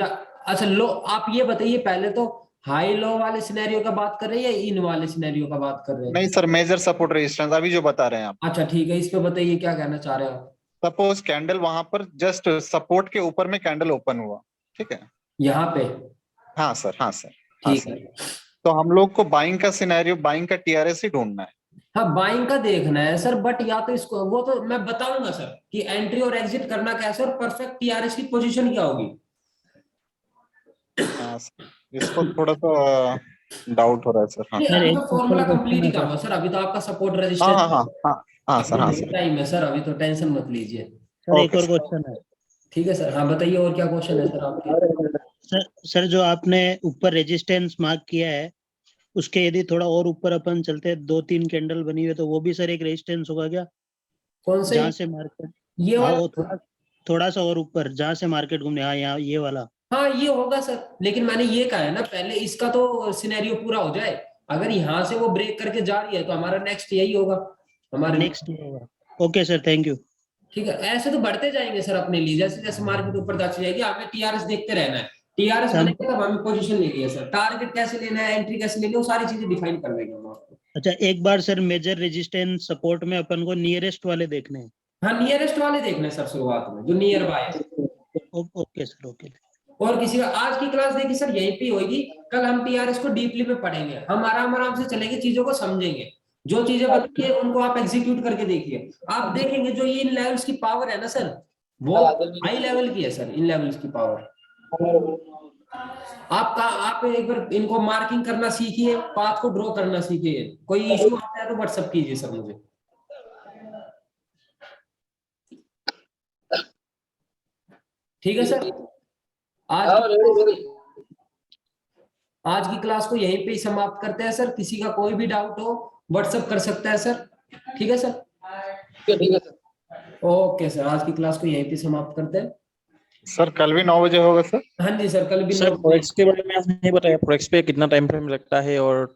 अच्छा लो, आप ये बताइए पहले तो हाई लो वाले सिनेरियो का बात कर रहे हैं या इन वाले सिनेरियो का बात कर रहे हैं? नहीं सर, मेजर सपोर्ट रेजिस्टेंस अभी जो बता रहे हैं आप। अच्छा ठीक है, इस पे बताइए क्या कहना चाह रहे हो? सपोज कैंडल वहां पर जस्ट सपोर्ट के ऊपर में कैंडल ओपन हुआ, ठीक है, यहाँ पे? हाँ सर, हाँ सर, हाँ ठीक सर। है, तो हम लोग को बाइंग का सिनेरियो, बाइंग का टीआरएस ही ढूंढना है। हाँ बाइंग का देखना है सर, बट या तो इसको वो तो मैं बताऊंगा सर कि एंट्री और एग्जिट करना कैसे और परफेक्ट टीआरएस की पोजीशन क्या होगी। हाँ सर, इसको थोड़ा सा डाउट हो रहा है सर। हाँ अभी तो फॉर्मूला कंप्लीट ही कर लो सर, अभी तो आपका सपोर्ट रेजिस्टेंस हाँ हाँ हाँ हाँ सर, हाँ सर, टाइम है सर, अभी तो टेंशन मत लीजिए। सर एक और क्वेश्चन है। ठीक है सर, हाँ बताइए और क्या क्वेश्चन है सर आपके? सर जो आपने ऊपर रेजिस्टेंस मार्क किया है उसके यदि थोड़ा और ऊपर अपन चलते हैं, 2-3 कैंडल बनी हुई तो वो भी सर एक रेजिस्टेंस होगा क्या? कौन से? जहाँ से मार्केट, ये हाँ वाला? वो थोड़ा सा और ऊपर जहाँ से मार्केट घूमने, हाँ यहाँ ये वाला। हाँ ये होगा सर, लेकिन मैंने ये कहा है ना पहले इसका तो सिनेरियो पूरा हो जाए। अगर यहाँ से वो ब्रेक करके जा रही है तो हमारा नेक्स्ट यही होगा, हमारे नेक्स्ट ये होगा। Okay sir, thank you. ठीक है, ऐसे तो बढ़ते जाएंगे सर अपने लिए, जैसे जैसे मार्केट ऊपर जाती जाएगी हमें टीआरएस देखते रहना है। टीआरएस बनेगा तब हमें पोजीशन लेनी है सर, टारगेट कैसे लेना है, एंट्री कैसे लेनी है, वो सारी चीजें डिफाइन कर देंगे हम आपको। अच्छा एक बार सर मेजर रेजिस्टेंस सपोर्ट में अपन को नियरेस्ट वाले देखने हैं। हाँ नियरेस्ट वाले देखना है सर शुरुआत में, जो नियर बाय है। Okay sir, okay. और किसी का आज की क्लास देखिए सर यहीं पे होगी, कल हम टीआरएस को डीपली में पढ़ेंगे, हम आराम आराम से चलेंगे, चीजों को समझेंगे, जो चीजें बताइए उनको आप एग्जीक्यूट करके देखिए, आप देखेंगे जो ये इन लेवल्स की पावर है ना सर, वो हाई लेवल की है सर, इन लेवल्स की पावर। आप एक बार इनको मार्किंग करना सीखिए, पाथ को ड्रॉ करना सीखिए, कोई इशू आता है तो व्हाट्सएप कीजिए सर मुझे। ठीक है सर, आज की क्लास को यहीं पे ही समाप्त करते हैं सर, किसी का कोई भी डाउट हो व्हाट्सएप कर सकता है सर। ठीक है सर। ठीक है सर। ओके सर, आज की क्लास को यहीं पे समाप्त करते हैं। सर कल भी 9 बजे होगा सर? हाँ जी सर, कल भी सर फॉरेक्स के बारे में आज नहीं बताया, फॉरेक्स पे कितना टाइम फ्रेम लगता है और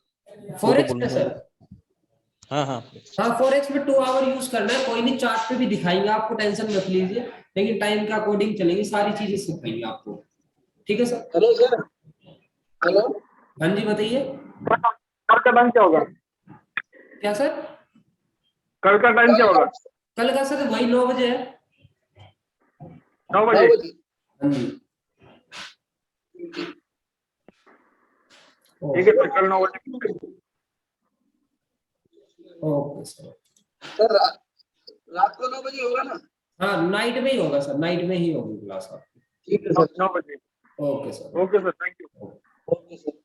फॉरेक्स पे सर। हाँ हाँ हाँ, फॉरेक्स में 2 आवर यूज करना है, कोई नहीं, चार्ट पे भी दिखाएंगे आपको, टेंशन मत लीजिए, लेकिन टाइम के अकॉर्डिंग चलेंगे, सारी चीजें सिखाएंगे आपको। ठीक है सर। Hello sir. हेलो, हाँ जी बताइए। कल का टाइम क्या होगा? क्या सर? कल का टाइम क्या होगा? कल का सर वही 9 बजे है। 9 बजे। हाँ जी। ठीक है सर, कल 9 बजे। Okay sir. सर रात को 9 बजे होगा ना? हाँ, नाइट में ही होगा सर, नाइट में ही होगी क्लास आपकी। ठीक है सर, 9 बजे। Okay sir. Okay sir, thank you. Okay sir.